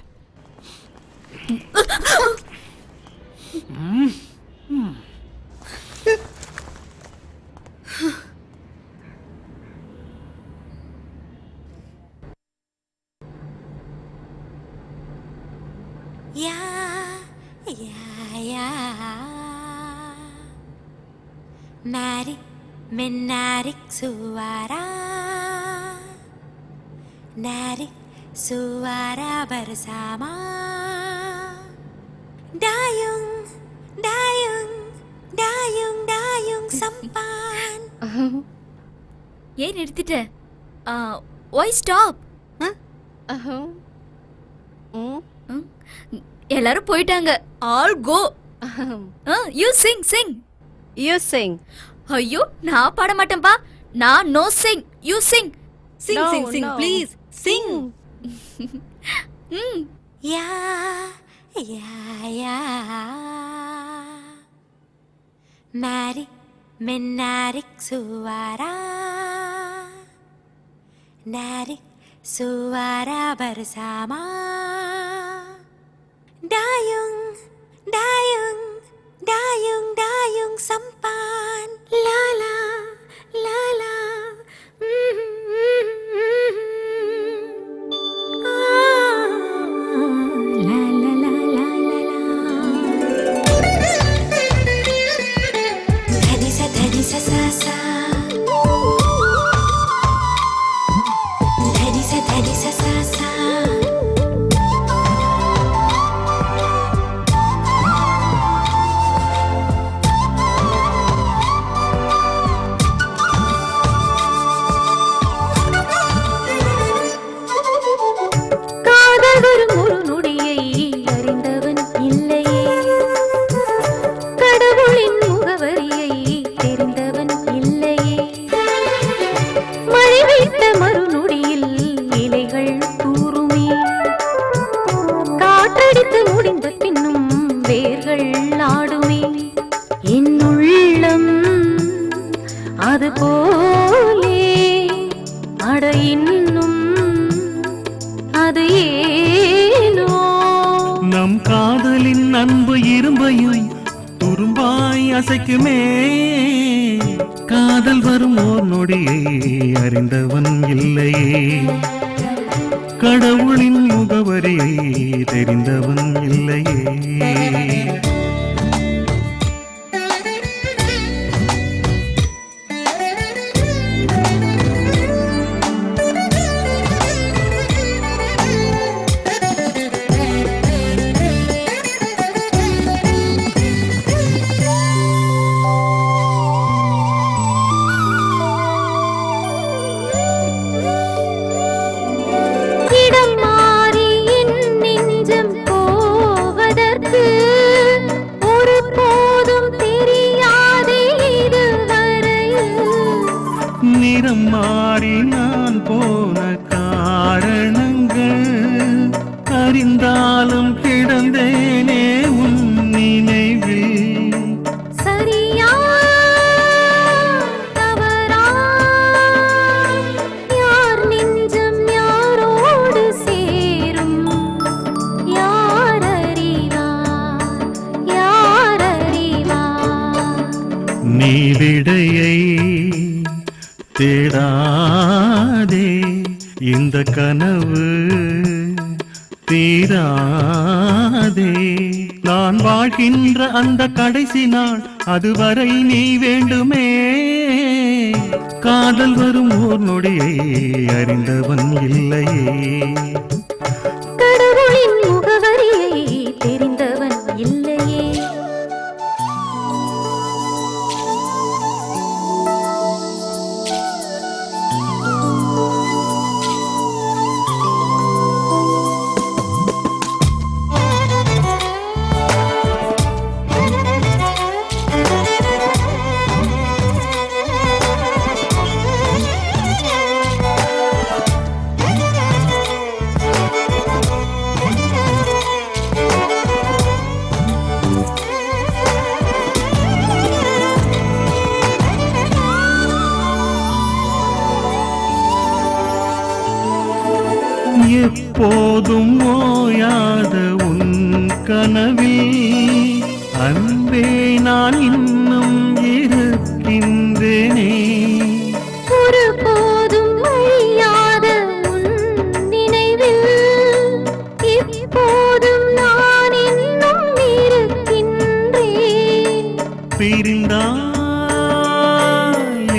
Speaker 16: Ya, ya, ya. Mari menarik suara, narik suara bersama. dayung, dayung, dayung, dayung sampan.
Speaker 3: ஏன் நிறுத்திட்ட? Y stop? எல்லாரும் போயிட்டாங்க. All go. You sing sing.
Speaker 15: You sing.
Speaker 3: ஐயோ நான் பாட மாட்டேன்பா. நான் no sing. You sing.
Speaker 15: Sing, no, sing, sing, no. Please. Sing.
Speaker 16: Ya, ya, ya. Mari menarik suara, narik suara bersama. Dayung, dayung, dayung, dayung sampan. La la, la la. La la la la la la. Dhani sa sa sa. Dhani sa sa sa.
Speaker 17: நம் காதலின் அன்பு இரும்பையும் துரும்பாய் அசைக்குமே. காதல் வரும் ஓர் நொடியை அறிந்தவன் இல்லையே. கடவுளின் முகவரியை தெரிந்தவன் இல்லையே. நிறம் மாறி நான் போன காரணங்கள் அறிந்தாலும் கிடந்தேனே உன் நினைவில்.
Speaker 16: சரியா தவறா யார் நெஞ்சம் யாரோடு சேரும் யார் அறிவார் யார் அறிவார்.
Speaker 17: நீ விடையை தேடாதே, இந்த கனவு தீராதே. நான் வாழ்கின்ற அந்த கடைசி நாள் அதுவரை நீ வேண்டுமே. காதல் வரும் ஓர் நொடியை அறிந்தவன் இல்லையே.
Speaker 16: கடவுளின் முகவரியை தெரிந்தவன் இல்லையே.
Speaker 17: எப்போதும் ஓயாத உன் கனவில் அன்பே நான் இன்னும் இருக்கின்றேனே.
Speaker 16: ஒரு போதும் அழியாத உன் நினைவில் இப்போதும் நான் இன்னும் இருக்கின்றேன்.
Speaker 17: பிரிந்தால்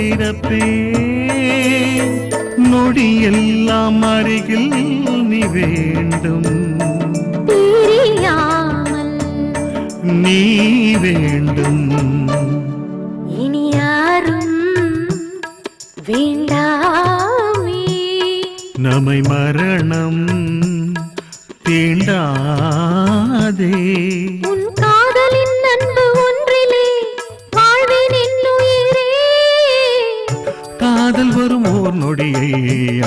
Speaker 17: இறப்பேன், நொடியெல்லாம் அருகில் நீ வேண்டும்.
Speaker 16: பிரியாமல்
Speaker 17: நீ வேண்டும்.
Speaker 16: இனி யாரும் வேண்டாமே,
Speaker 17: நம்மை மரணம் தீண்டாதே.
Speaker 16: உன் காதலின் அன்பு ஒன்றிலே வாழ்வேன் என்னுயிரே.
Speaker 17: காதல் வரும் ஓர் நொடியை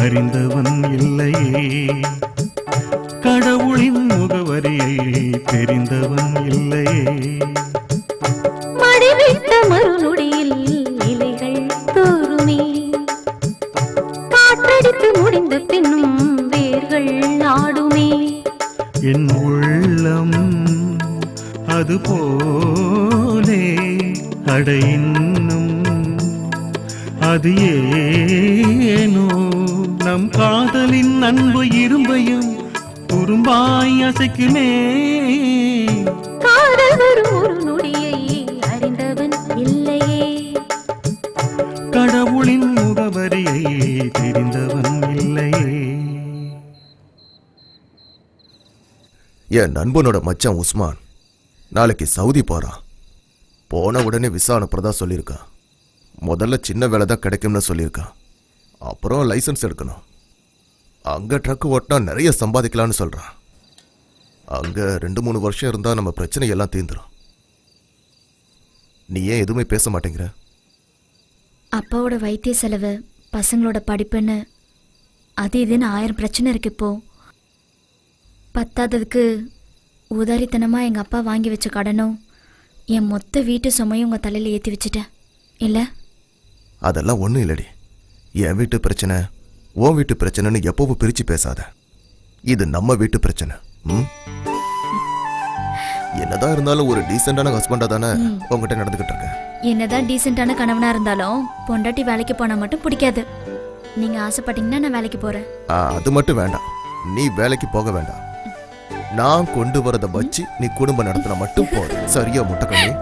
Speaker 17: அறிந்தவன் இல்லையே, கடவுளின் முகவரியை தெரிந்தவன் இல்லையே.
Speaker 16: மடிவிட்ட மறுநொடியில் இலைகள் தோறுமே, காற்றடித்து முடிந்த பின்னும் வேர்கள் நாடுமே.
Speaker 17: என் உள்ளம் அது போலே அட இன்னும் அது ஏனோ நம் காதலின் அன்பு இரும்பையும் குறும்பாய் அசைக்குமே.
Speaker 16: காதல் வரும் ஒரு நொடியை அறிந்தவன் இல்லையே,
Speaker 17: கடவுளின் முகவரியை தெரிந்தவன் இல்லையே.
Speaker 7: என் நண்பனோட மச்சான் உஸ்மான் நாளைக்கு சவுதி போறான். போன உடனே விசா அனுப்புறதா சொல்லியிருக்கான். முதல்ல சின்ன வேலை தான் கிடைக்கும்னு சொல்லியிருக்கான். அப்புறம் லைசன்ஸ் எடுக்கணும். அங்க ட்ரக் ஓட்டினா நிறைய சம்பாதிக்கலாம்னு சொல்றான். அங்க 2-3 வருஷம் இருந்தா நம்ம பிரச்சனை எல்லாம் தீர்ந்துரும். நீ ஏன் எதுவுமே பேச மாட்டேங்கிற?
Speaker 3: அப்பாவோட வைத்திய செலவு, பசங்களோட படிப்புன்னு அது இதுன்னு 1000 பிரச்சனை இருக்கு இப்போ. பத்தாததுக்கு உதாரித்தனமா எங்க அப்பா வாங்கி வச்ச கடனும் என் மொத்த வீட்டு சுமையும் உங்க தலையில ஏத்தி வச்சுட்டேன் இல்ல?
Speaker 7: அதெல்லாம் ஒண்ணும் இல்லடி. என் வீட்டு பிரச்சனை உன் வீட்டு பிரச்சனைன்னு எப்பவும் பிரிச்சு பேசாத. இது நம்ம வீட்டு பிரச்சனை. என்னதான் இருந்தாலும் ஒரு டீசென்டான ஹஸ்பண்டா தானே உங்ககிட்ட நடந்துகிட்டு இருக்கேன்.
Speaker 3: என்னதான் டீசென்டான கணவனா இருந்தாலும் பொண்டாட்டி வேலைக்கு போனா மட்டும் பிடிக்காது. நீங்க ஆசைப்பட்டீங்கன்னா நான் வேலைக்கு போறேன்.
Speaker 7: அது மட்டும் வேண்டாம். நீ வேலைக்கு போக வேண்டாம். நான் கொண்டு வரத வச்சு நீ குடும்பம் நடத்தினா மட்டும் போதும். சரியா முட்டைக்கண்ணி?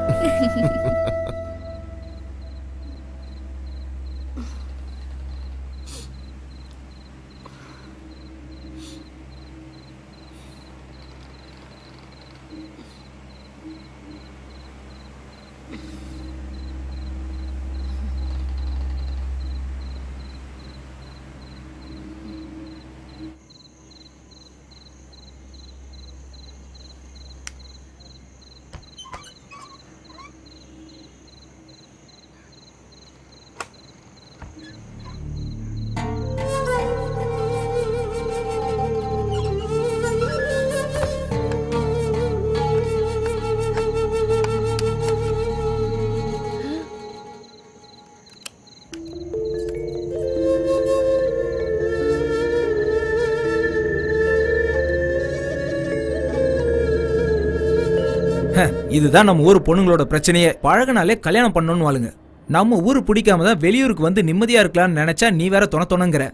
Speaker 12: இதுதான் நம்ம ஊர் பொண்ணுங்களோட பிரச்சனையே. பழகினாலே கல்யாணம் பண்ணணும்னு வாளுங்க. நம்ம ஊரு பிடிக்காம தான் வெளியூருக்கு வந்து நிம்மதியா இருக்கலாம்னு நினைச்சா நீ வேற தொணங்கிற.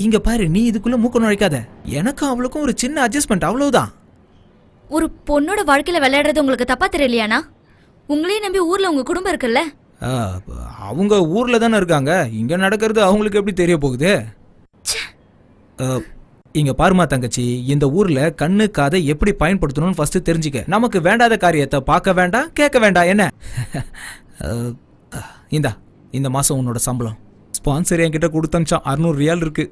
Speaker 12: இங்க பாரு, நீ இதுக்குள்ள மூக்க நுழைக்காத. எனக்கும் அவளுக்கும் ஒரு சின்ன அட்ஜஸ்ட்மெண்ட், அவ்வளவுதான்.
Speaker 3: ஒரு பொண்ணோட வாழ்க்கையில விளையாடுறது உங்களுக்கு தப்பா தெரியலையானா? உங்களையும் நம்பி ஊர்ல உங்க குடும்பம் இருக்குல்ல?
Speaker 12: அவங்க ஊர்ல தானே இருக்காங்க. இங்க நடக்கிறது அவங்களுக்கு எப்படி தெரிய போகுது? இங்க பாருமா தங்கச்சி, இந்த ஊர்ல கண்ணு காதை எப்படி பயன்படுத்தணும்னு ஃபர்ஸ்ட் தெரிஞ்சுக்க. நமக்கு வேண்டாத காரியத்தை பார்க்க வேண்டாம், கேட்க வேண்டாம். என்ன இந்த மாசம் உன்னோட சம்பளம் ஸ்பான்சர் என்கிட்ட கொடுத்தா 600 ரியால் இருக்கு.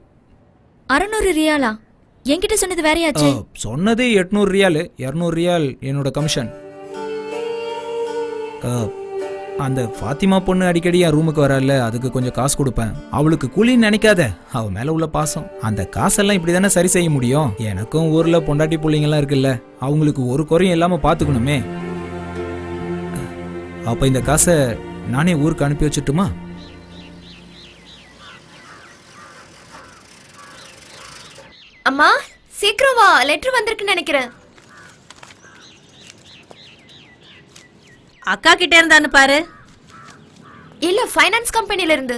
Speaker 3: 600 ரியாலா? என்கிட்ட சொன்னது வேறையாச்சு.
Speaker 12: சொன்னது 800 ரியால். 200 ரியால் என்னோட கமிஷன். அந்த ஃபாத்திமா பொண்ணு அடிக்கடி என் ரூமுக்கு வரல, அதுக்கு கொஞ்சம் காசு கொடுப்பேன். அவளுக்கு கூலின்னு நினைக்காத, அவ மேல உள்ள பாசம். அந்த காசெல்லாம் இப்படி தானே சரி செய்ய முடியும். எனக்கும் ஊர்ல பொண்டாட்டி பிள்ளைங்கெல்லாம் இருக்குல்ல, அவங்களுக்கு ஒரு குறையும் இல்லாம பாத்துக்கணுமே. அப்ப இந்த காசை நானே ஊருக்கு அனுப்பி வச்சுட்டுமா?
Speaker 8: அம்மா சீக்கிரம் வா, லெட்டர் வந்திருக்குன்னு நினைக்கிறேன்.
Speaker 2: அக்கா கிட்ட இருந்தான்னு பாரு.
Speaker 8: இல்ல, ஃபைனான்ஸ் கம்பெனில இருந்து.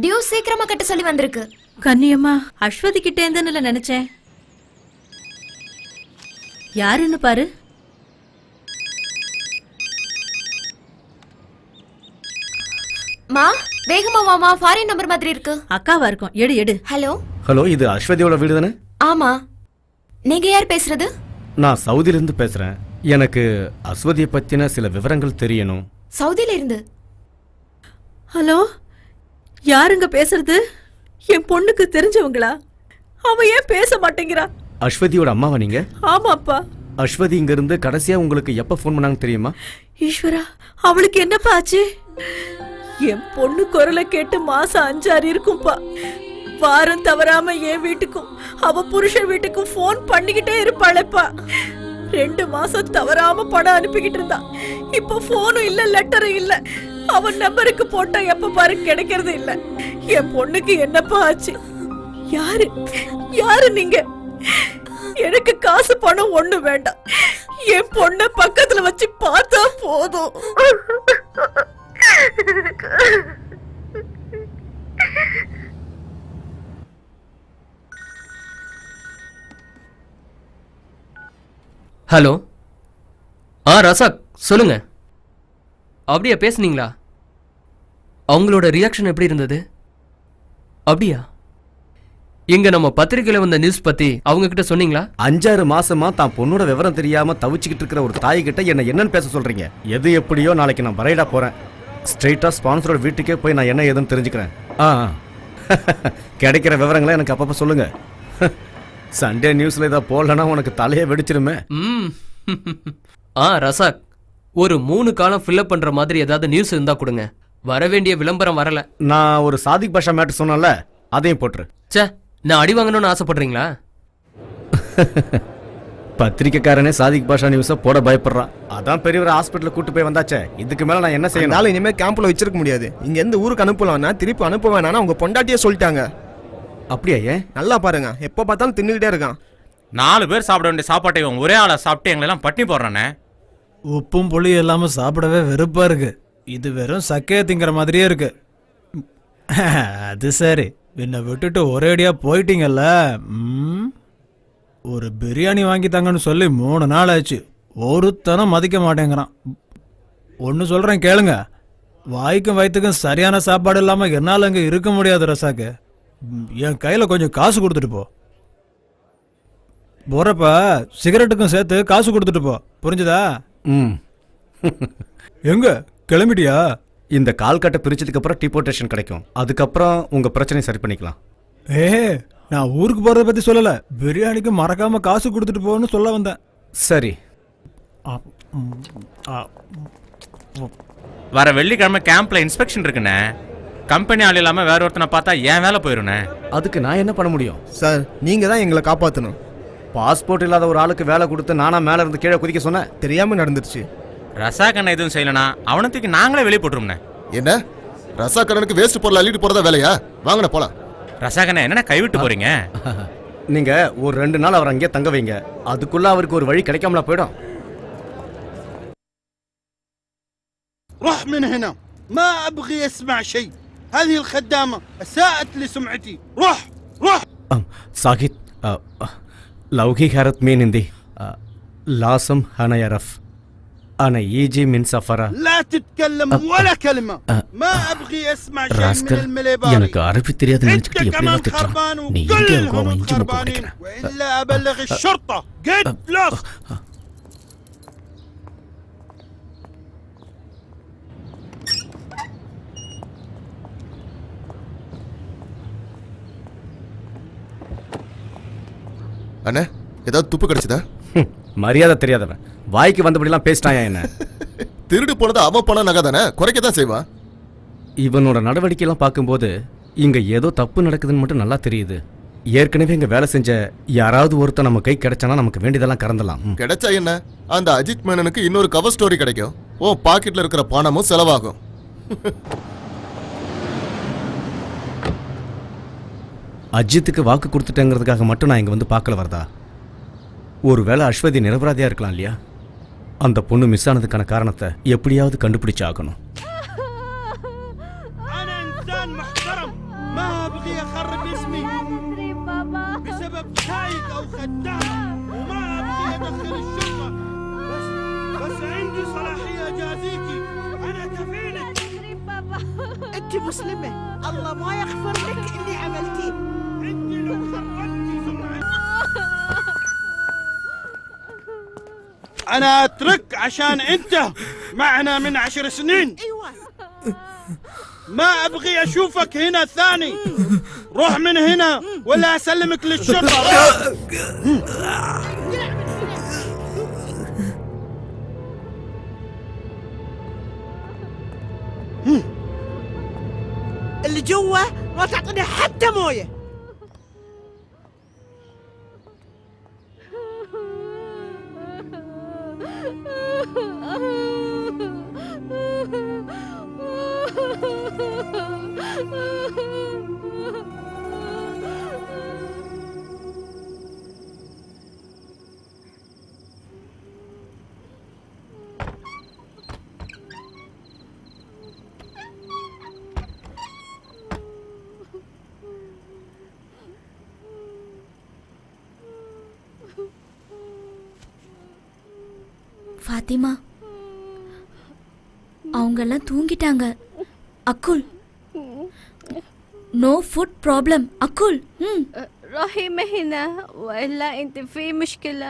Speaker 8: டியூ சீக்கிரமா கட்ட சொல்லி வந்திருக்கு.
Speaker 2: கன்னியம்மா, அஸ்வதி கிட்ட இருந்துன்னு நினைச்சேன். யாருன்னு பாரு.
Speaker 8: மா வேகமா வாமா, ஃபாரின் நம்பர் மாதிரி இருக்கு.
Speaker 2: அக்காவா இருக்கும், எடு எடு.
Speaker 8: ஹலோ
Speaker 4: ஹலோ, இது அஸ்வதியோட வீடு தானே?
Speaker 8: ஆமா. நீங்க யார் பேசுறது?
Speaker 4: நான் சவுதியில இருந்து பேசுறேன். எனக்கு அஸ்வதியை பத்தின சில விவரங்கள் தெரியணும்.
Speaker 8: சவுதியில இருந்து.
Speaker 2: ஹலோ, யாருங்க பேசுறது? என் பொண்ணுக்கு தெரிஞ்சவங்களா? அவ ஏன் பேச மாட்டேங்கிறா?
Speaker 4: அஸ்வதியோட அம்மாவா நீங்க?
Speaker 2: ஆமாப்பா.
Speaker 4: அஸ்வதி இங்க இருந்து கடைசியா உங்களுக்கு எப்ப ஃபோன் பண்ணாங்க தெரியுமா?
Speaker 2: ஈஸ்வரா, அவளுக்கு என்னப்பா ஆச்சு? என் பொண்ணு குரலை கேட்டு மாசம் 5-6 இருக்கும்பா. வாரம் தவறாம என் வீட்டுக்கும் அவ புருஷன் வீட்டுக்கும் ஃபோன் பண்ணிக்கிட்டே இருப்பாளேப்பா. 2 மாசம் தவறாம பணம் அனுப்பிக்கிட்டு இருந்தா. இப்ப போனும் இல்ல, லெட்டரும் இல்ல. அவன் நம்பருக்கு போட்டா எப்ப பாரு கிடைக்கிறது இல்ல. என் பொண்ணுக்கு என்னப்பா ஆச்சு? யாரு யாரு நீங்க? எனக்கு காசு பணம் ஒண்ணு வேண்டாம். என் பொண்ண பக்கத்துல வச்சு பார்த்தா போதும்.
Speaker 11: ஹலோ. ரசாக் சொல்லுங்க. அப்படியா பேசுனீங்களா? அவங்களோட ரியாக்ஷன் எப்படி இருந்தது? அப்படியா? இங்க நம்ம பத்திரிக்கையில வந்த நியூஸ் பத்தி அவங்க கிட்ட சொன்னீங்களா?
Speaker 4: 5-6 மாசமா தான் பொண்ணோட விவரம் தெரியாம தவிச்சுக்கிட்டு இருக்கிற ஒரு தாய் கிட்ட என்ன என்னன்னு பேச சொல்றீங்க? எது எப்படியோ நாளைக்கு நான் பரைடா போறேன். ஸ்ட்ரெயிட்டா ஸ்பான்சரோட வீட்டுக்கே போய் நான் என்ன ஏதுன்னு தெரிஞ்சுக்கிறேன். கிடைக்கிற விவரங்களை எனக்கு அப்பப்ப சொல்லுங்க. சண்டே நியூஸ்ல இதை போடலன்னா உனக்கு தலையே வெடிச்சிருமே.
Speaker 11: ரசாக், ஒரு 3 காலம் ஃபில்அப் பண்ற மாதிரி ஏதாவது நியூஸ் இருந்தா கொடுங்க. வர வேண்டிய விளம்பரம் வரல.
Speaker 4: நான் ஒரு சாதிக் பாஷா மேட்டர் சொன்னல, அதையும் போட்டுரு.
Speaker 11: சே, நான் அடி வாங்கணும்னு ஆசைப்படுறீங்களா?
Speaker 4: பத்திரிக்கைக்காரனே சாதிக் பாஷா நியூஸை போட பயப்படுறான். அதான் பெரியவர் ஹாஸ்பிட்டல் கூட்டு போய் வந்தாச்சே. இதுக்கு மேல நான் என்ன செய்யணும்?
Speaker 9: இனிமே கேம்ப்ல வச்சிருக்க முடியாது. இங்க எந்த ஊருக்கு அனுப்பலாம்னா திருப்பி அனுப்ப வேணாம்னு உங்க பொண்டாட்டியே சொல்லிட்டாங்க.
Speaker 4: அப்படியா? ஏன்?
Speaker 9: நல்லா பாருங்க, எப்ப பார்த்தாலும் தின்னுகிட்டே இருக்கான்.
Speaker 18: 4 பேர் சாப்பிட வேண்டிய சாப்பாட்டை இவன் ஒரே ஆளா சாப்பிட்டு எங்களெல்லாம் பட்டினி போடுறானே.
Speaker 5: உப்பும் புளி இல்லாம சாப்பிடவே வெறுப்பா இருக்கு. இது வெறும் சக்கைய திங்கிற மாதிரியே இருக்கு. அது சரி, என்னை விட்டுட்டு ஒரேடியா போயிட்டீங்கல்ல. ஒரு பிரியாணி வாங்கி தாங்கன்னு சொல்லி 3 நாள் ஆச்சு. ஒருத்தனம் மதிக்க மாட்டேங்கிறான். ஒன்று சொல்றேன் கேளுங்க, வாய்க்கும் வயிற்றுக்கும் சரியான சாப்பாடு இல்லாம என்னால் அங்கே இருக்க முடியாது ரசாக்கு. என் கையில கொஞ்சம் காசு கொடுத்துட்டு போ. போறப்ப சிகரெட்டுக்கும் சேர்த்து காசு கொடுத்துட்டு போ, புரிஞ்சுதா? எங்க கிளம்பிட்டியா?
Speaker 4: இந்த கால் கட்டை பிரிச்சதுக்கு அப்புறம் டிபோர்டேஷன் கிடைக்கும். அதுக்கப்புறம் உங்க பிரச்சனை சரி பண்ணிக்கலாம்.
Speaker 5: நான் ஊருக்கு போறத பத்தி சொல்லல, பிரியாணிக்கு மறக்காம காசு கொடுத்துட்டு போன்னு சொல்ல வந்தேன்.
Speaker 4: சரி.
Speaker 18: வர வெள்ளிக்கிழமை கேம்ப்ல இன்ஸ்பெக்ஷன் இருக்குண்ணே. கம்பெனி ஆள் இல்லாம வேற ஒருத்தனை பார்த்தா ஏன் வேலை போயிருண்ணே.
Speaker 4: அதுக்கு நான் என்ன பண்ண முடியும்?
Speaker 9: சார், நீங்க தான் எங்களை காப்பாற்றணும்.
Speaker 4: பாஸ்போர்ட் இல்லாத ஒரு ஆளுக்கு வேலை கொடுத்து நானா மேல இருந்து கீழே குதிக்க சொன்னேன்?
Speaker 9: தெரியாம நடந்துருச்சு.
Speaker 18: ரசாக்கண்ண எதுவும் செய்யலனா அவனத்துக்கு நாங்களே வெளியே போட்டுரும்ண்ணே.
Speaker 7: என்ன ரசாக்கண்ணனுக்கு வேஸ்ட் பொருள் அள்ளிட்டு போறதா வேலையா? வாங்கண்ணே போலாம்.
Speaker 18: ரசாக்கண்ண என்ன கைவிட்டு போறீங்க?
Speaker 4: நீங்க ஒரு 2 நாள் அவர் அங்கேயே தங்க வைங்க. அதுக்குள்ள அவருக்கு ஒரு வழி கிடைக்காமல போயிடும்.
Speaker 13: روح من هنا، ما ابغي اسمع شيء. هذه الخدامة اساءت لسمعتي. روح روح.
Speaker 4: साहिद लौकी हरत मीन हिंदी लासम हना यरफ أنا يجي من سفرة.
Speaker 13: لا تتكلم ولا كلمة. ما ابغي اسمع شيء من المليباري.
Speaker 4: எனக்கு அரபி தெரியாது நினைச்சிட்டு
Speaker 13: انت
Speaker 4: எப்படி
Speaker 13: كمان
Speaker 4: திட்டுறான்?
Speaker 13: خربان
Speaker 4: நீ
Speaker 13: وكل
Speaker 4: இந்தியா
Speaker 13: هم
Speaker 4: கோவம் இஞ்சி மூக்கு
Speaker 13: خربانين
Speaker 4: பிடிக்கிறேன்.
Speaker 13: والا ابلغ الشرطة. قد فلوس.
Speaker 7: அண்ணே, ஏதாவது துப்பு கிடைச்சதா?
Speaker 4: மரியாதை தெரியாதவன் வாய்க்கு வந்தபடிலாம் பேசிட்டாயா என்ன?
Speaker 7: திருடு போனது அவன் பணம் நகை தானே, குறைக்க தான் செய்வான்.
Speaker 4: இவனோட நடவடிக்கையெல்லாம் பார்க்கும்போது இங்க ஏதோ தப்பு நடக்குதுன்னு மட்டும் நல்லா தெரியுது. ஏற்கனவே இங்க வேலை செஞ்ச யாராவது ஒருத்தர் நம்ம கை கிடைச்சானா நமக்கு வேண்டியதெல்லாம் கறந்தலாம்.
Speaker 7: கிடைச்சா என்ன, அந்த அஜித் மேனனுக்கு இன்னொரு கவர் ஸ்டோரி கிடைக்கும். ஓ பாக்கெட்ல இருக்கிற பணமும் செலவாகும்.
Speaker 4: அஜித்துக்கு வாக்கு கொடுத்துட்டேங்கிறதுக்காக மட்டும் நான் இங்க வந்து பார்க்கல வரதா? ஒருவேளை அஸ்வதி நிரபராதியா இருக்கலாம் இல்லையா? அந்த பொண்ணு மிஸ் ஆனதுக்கான காரணத்தை எப்படியாவது கண்டுபிடிச்சு ஆகணும்.
Speaker 13: انا انسان محترم، ما ابغي اخرب اسمي بسبب سايق او خدام، وما ابغي ادخل الشرطة. بس عندي صلاحية اجازيكي. انا كفيلك.
Speaker 14: انت مسلمة، الله ما يغفر لك اللي عملتيه.
Speaker 13: انت لو خربتي سمعتي. أنا أترك عشان أنت معنا من 10 سنين. ما أبغي أشوفك هنا ثاني. روح من هنا ولا أسلمك للشرطة.
Speaker 14: اللي جوا ما تعطيني حتى مويه.
Speaker 3: ஃபாத்திமா, அவங்கெல்லாம் தூங்கிட்டாங்க. அக்குல், நோ ஃபுட் ப்ராப்ளம். அக்குல்,
Speaker 15: روحي هنا وإلا أنت في مشكلة.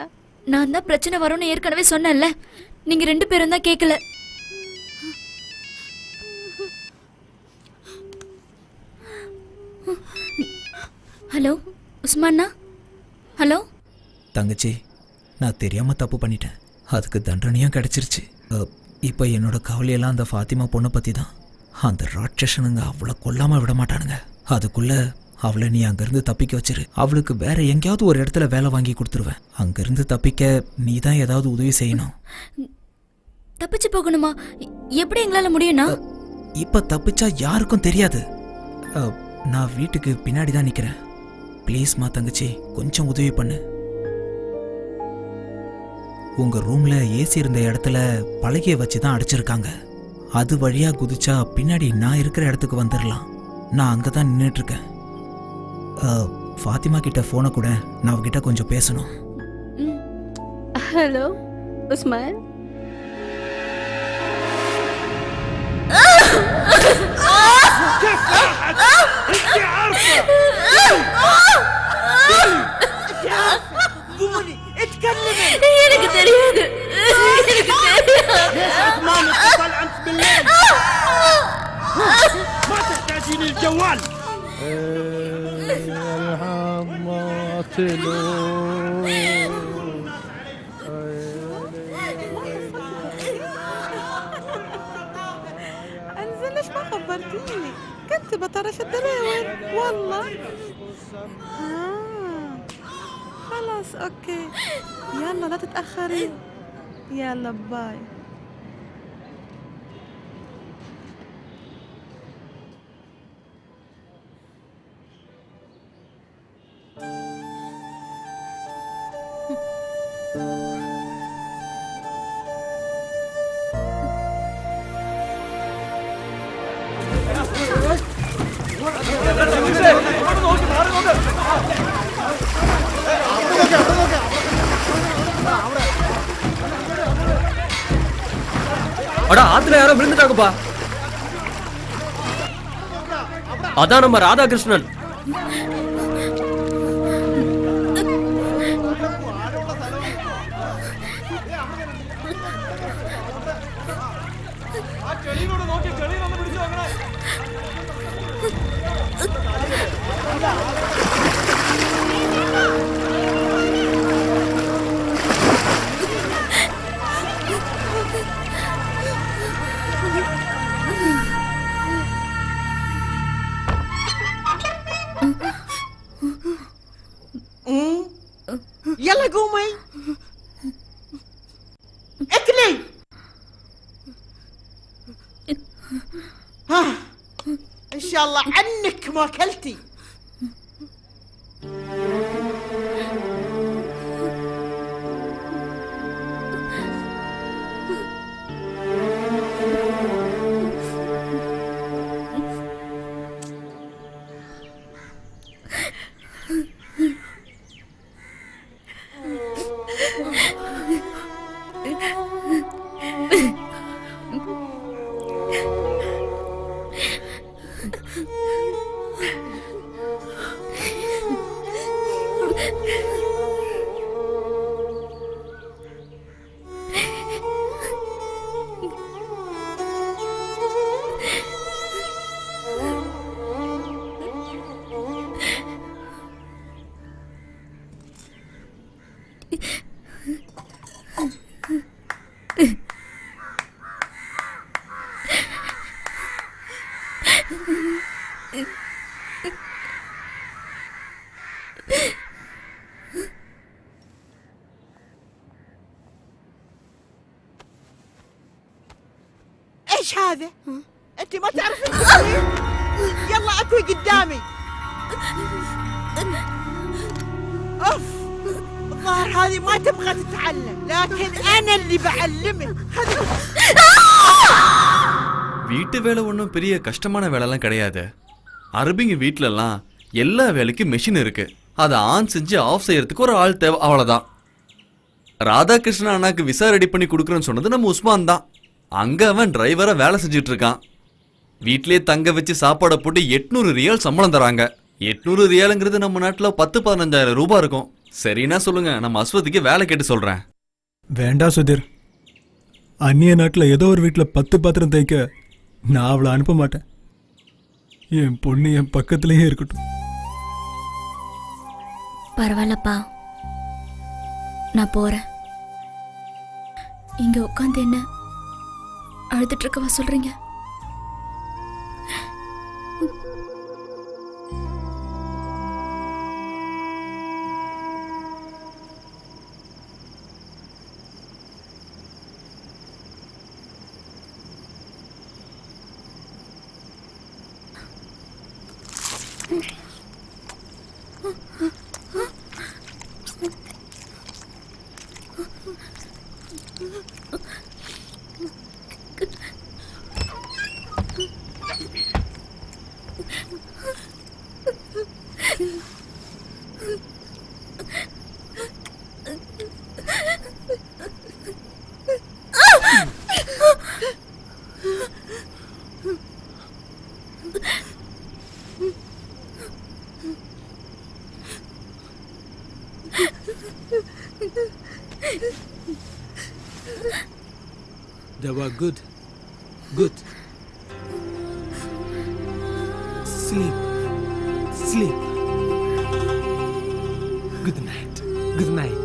Speaker 3: நான் தான் பிரச்சனை வரும்னு ஏற்கனவே சொன்னேன்ல, நீங்க 2 பேரும் தான் கேட்கல. ஹலோ உஸ்மானா? ஹலோ
Speaker 12: தங்கச்சி, நான் தெரியாம தப்பு பண்ணிட்டேன். அதுக்கு தண்டனையும் கிடைச்சிருச்சு. இப்போ என்னோட கவலையெல்லாம் அந்த ஃபாத்திமா பொண்ணை பற்றி தான். அந்த ராட்சசனுங்க அவளை கொல்லாமல் விட மாட்டானுங்க. அதுக்குள்ள அவளை நீ அங்கேருந்து தப்பிக்க வச்சிரு. அவளுக்கு வேற எங்கேயாவது ஒரு இடத்துல வேலை வாங்கி கொடுத்துருவேன். அங்கேருந்து தப்பிக்க நீ தான் ஏதாவது உதவி செய்யணும்.
Speaker 3: தப்பிச்சு போகணுமா? எப்படி எங்களால் முடியும்னா?
Speaker 12: இப்போ தப்பிச்சா யாருக்கும் தெரியாது. நான் வீட்டுக்கு பின்னாடி தான் நிற்கிறேன். ப்ளீஸ்மா தங்கச்சி, கொஞ்சம் உதவி பண்ணு. உங்க ரூம்ல ஏசி இருந்த இடத்துல பலகையை வச்சு தான் அடிச்சிருக்காங்க. அது வழியா குதிச்சா பின்னாடி நான் இருக்கிற இடத்துக்கு வந்துடலாம். நான் அங்கே தான் நின்றுட்டு இருக்கேன். ஃபாத்திமா கிட்ட ஃபோனை கூட, நான் அவகிட்ட கொஞ்சம் பேசணும்.
Speaker 15: ஹலோ உஸ்மான்.
Speaker 3: எனக்கு தெரியாது.
Speaker 13: ما نتصل أنت بالليل. ما تحتاجين الجوال.
Speaker 1: انزل، ليش ما خبرتيني؟ كنت بطرش الدراوين والله. خلاص اوكي، يلا لا تتأخرين. يلا باي.
Speaker 11: அடா, ஆத்துல யாரோ விழுந்துட்டாங்கப்பா. அதான் நம்ம ராதாகிருஷ்ணன்.
Speaker 14: يلا قومي اكلي. ان شاء الله عنك ما اكلتي. ايش هذا؟ انت ما تعرفين تسوين؟ يلا اكوي قدامي. اوف، الظاهر هذه ما تبغى تتعلم، لكن انا اللي بعلمك.
Speaker 19: வீட்டு வேலை ஒன்றும் பெரிய கஷ்டமான வேலைலாம் கிடையாது. அரபிங்க வீட்டிலலாம் எல்லா வேலைக்கும் மெஷின் இருக்கு. அதை ஆன் செஞ்சு ஆஃப் செய்யறதுக்கு ஒரு ஆள் தேவை, அவ்வளோதான். ராதாகிருஷ்ணன் அண்ணாக்கு விசா ரெடி பண்ணி கொடுக்குறேன்னு சொன்னது நம்ம உஸ்மான் தான். அங்க அவன் டிரைவரா வேலை செஞ்சுட்டு இருக்கான். வீட்லயே தங்க வச்சு சாப்பாடை போட்டு 800 ரியால் சம்பளம் தராங்க. 800 ரியாலுங்கிறது நம்ம நாட்டில் 10-15,000 ரூபாய் இருக்கும். சரின்னா சொல்லுங்க, நம்ம அஸ்வதிக்கு வேலை கேட்டு சொல்றேன்.
Speaker 5: வேண்டாம் சுதீர், அந்நிய நாட்டில் ஏதோ ஒரு வீட்டில் 10 பாத்திரம் தைக்க நான் அவளை அனுப்ப மாட்டேன். என் பொண்ணு என் பக்கத்துலேயே இருக்கட்டும்.
Speaker 3: பரவாயில்லப்பா, நான் போறேன். இங்க உட்காந்து என்ன அழுதுட்டு இருக்கவா சொல்றீங்க?
Speaker 12: They were good. Good. Sleep. Sleep. Good night. Good night.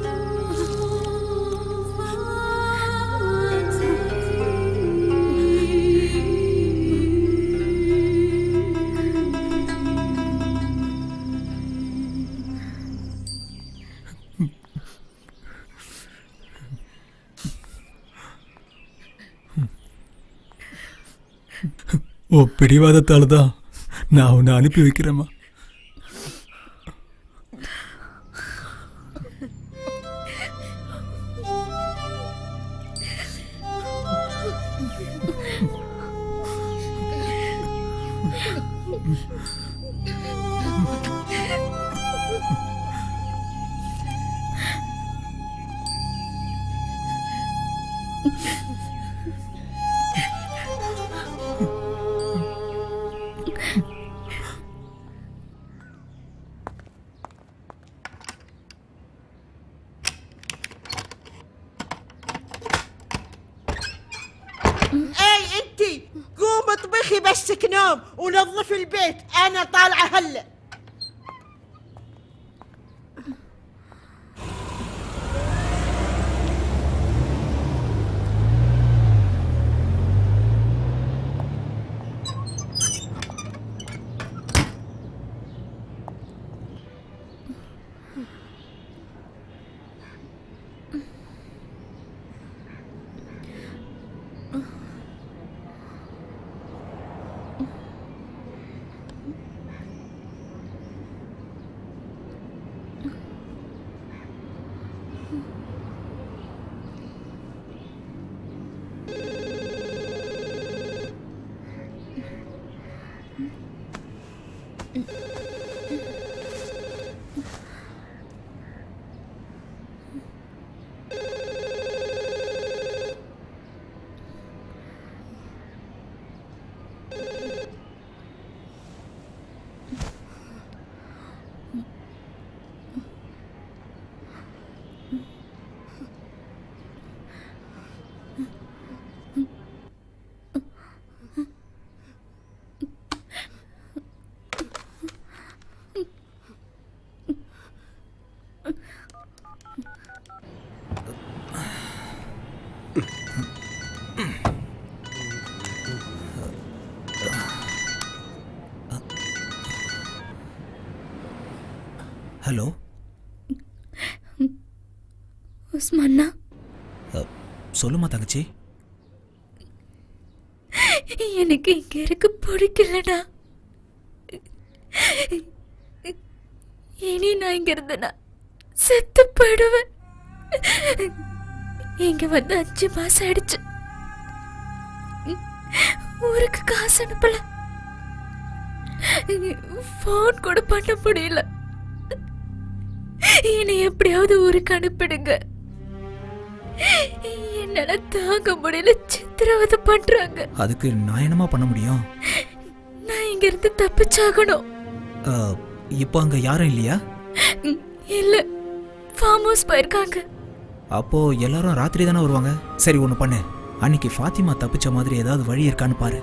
Speaker 5: ஓ பிடிவாதத்தால் தான் நான் உன்னை அனுப்பி வைக்கிறேம்மா.
Speaker 14: اي انتي قوم اطبخي بسك نوم ونظفي البيت، انا طالعه هلا.
Speaker 12: ஹலோ
Speaker 3: உஸ்மான்னா,
Speaker 12: சொல்லுமா தங்கச்சி.
Speaker 3: எனக்கு இங்க இருக்க பிடிக்கலடா. இனி நான் இங்க இருந்தேனா செத்து போயிடுவேன். இங்க வந்து 5 மாசம் ஆயிடுச்சு. ஊருக்கு காசு அனுப்பல, போன் கூட பண்ண முடியல. என்னை எப்படியாவது ஊருக்கு அனுப்பிடுங்க. என்னால தாங்க முடியல, சித்திரவதை பண்றாங்க.
Speaker 12: அதுக்கு நான் என்னமா பண்ண முடியும்?
Speaker 3: நான் இங்க இருந்து தப்பிச்சாகணும்.
Speaker 12: இப்போ அங்க யாரும் இல்லையா?
Speaker 3: இல்ல, ஃபார்ம் ஹவுஸ் போயிருக்காங்க.
Speaker 12: அப்போ எல்லாரும் ராத்திரி தானே வருவாங்க. சரி ஒன்று பண்ணு, அன்னைக்கு ஃபாத்திமா தப்பிச்ச மாதிரி ஏதாவது வழி இருக்கான்னு பாரு.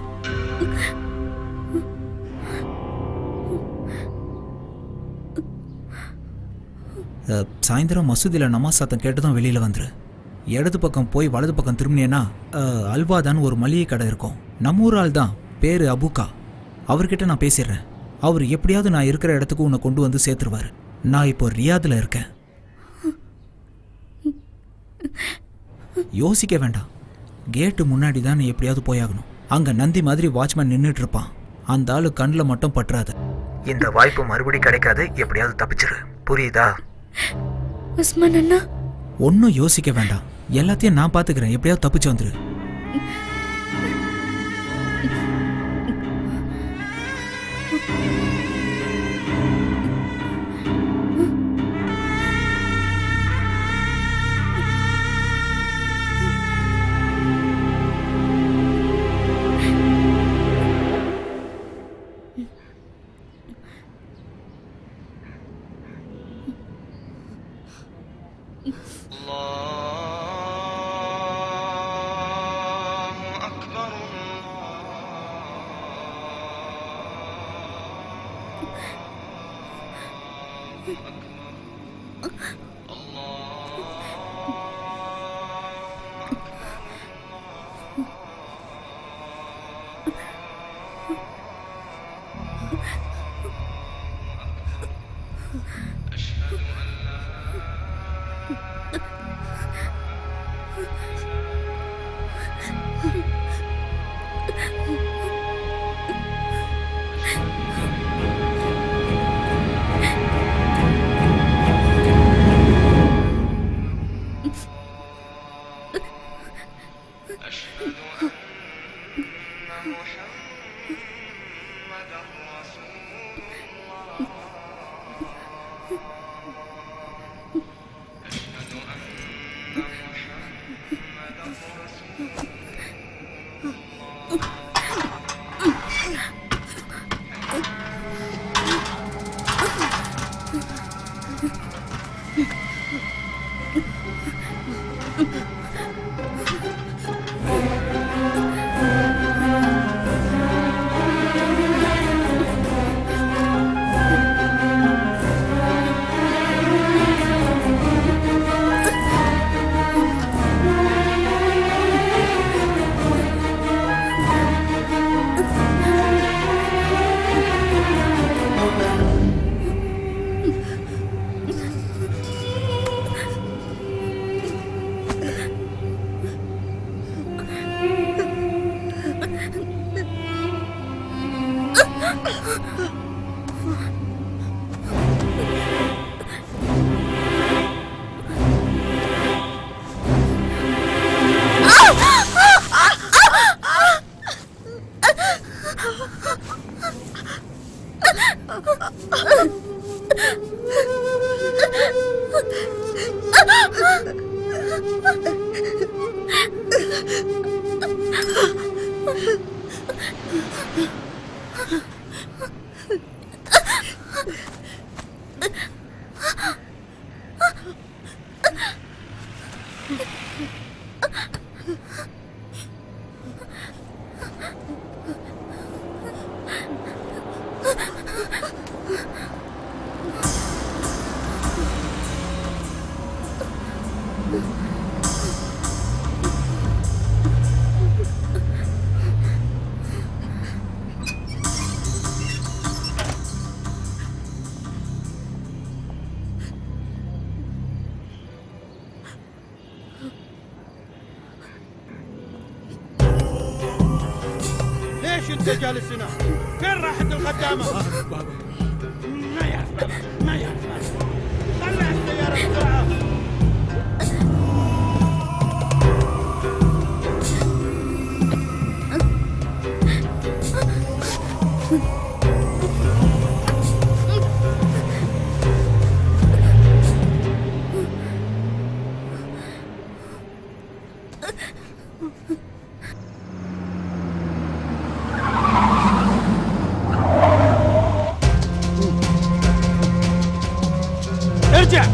Speaker 12: சாயந்தரம் மசூதியில் நமாஸ் சத்தம் கேட்டு தான் வெளியில் வந்துரு. இடது பக்கம் போய் வலது பக்கம் திரும்பினேன்னா அல்வாதான் ஒரு மளிகை கடை இருக்கும். நம்ம ஊர் ஆள் தான், பேரு அபுகா. அவர்கிட்ட நான் பேசிடுறேன். அவர் எப்படியாவது நான் இருக்கிற இடத்துக்கு உன்னை கொண்டு வந்து சேர்த்துருவார். நான் இப்போ ரியாதில் இருக்கேன். யோசிக்க வேண்டாம், கேட்டு முன்னாடி தான் நீ எப்படியாவது போயாகணும். அங்கே நந்தி மாதிரி வாட்ச்மேன் நின்றுட்டு இருப்பான். அந்த ஆளு கண்ணில் மட்டும் பற்றாது. இந்த வாய்ப்பு மறுபடியும் கிடைக்காது. எப்படியாவது தப்பிச்சிரு, புரியுதா?
Speaker 3: உஸ்மான் அண்ணா,
Speaker 12: ஒன்றும் யோசிக்க வேண்டாம், எல்லாத்தையும் நான் பார்த்துக்கிறேன். எப்படியாவது தப்பிச்சு வந்துரு.
Speaker 13: ليش انت جالس هنا؟ فين راحت الخدامة؟ ما يعرف بابا، ما يعرف بابا. طلع السيارة بسرعة. ارجع.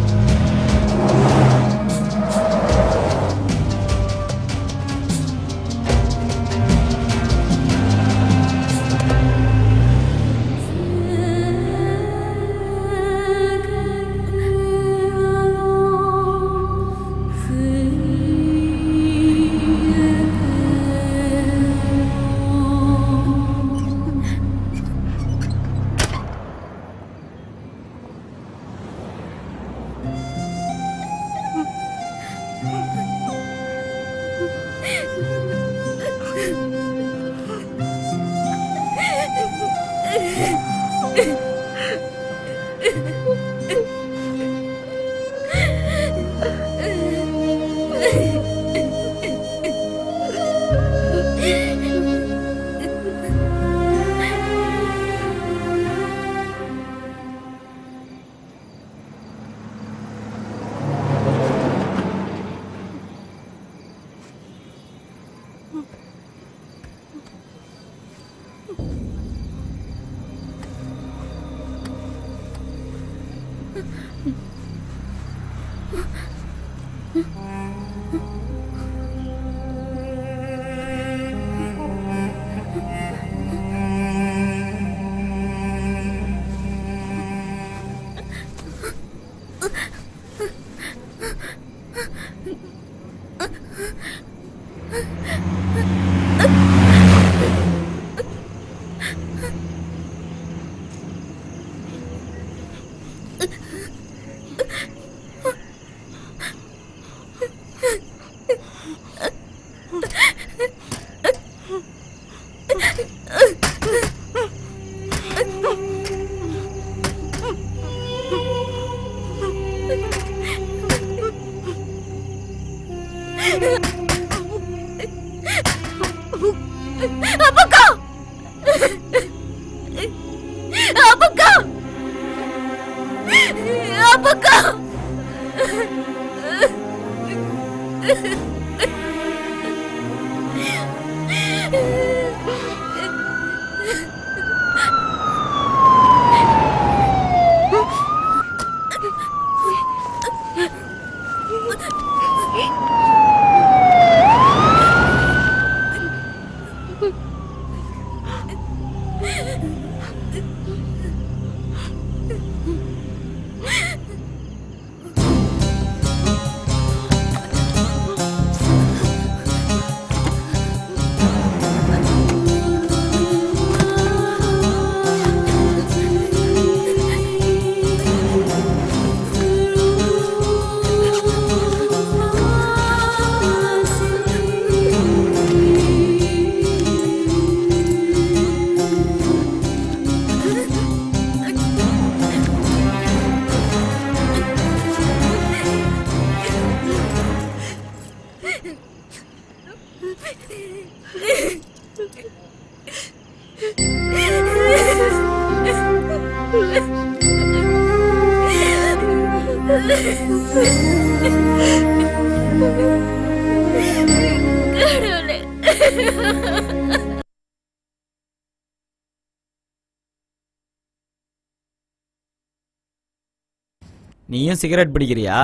Speaker 6: நீயும் சிகரெட் பிடிக்கிறியா?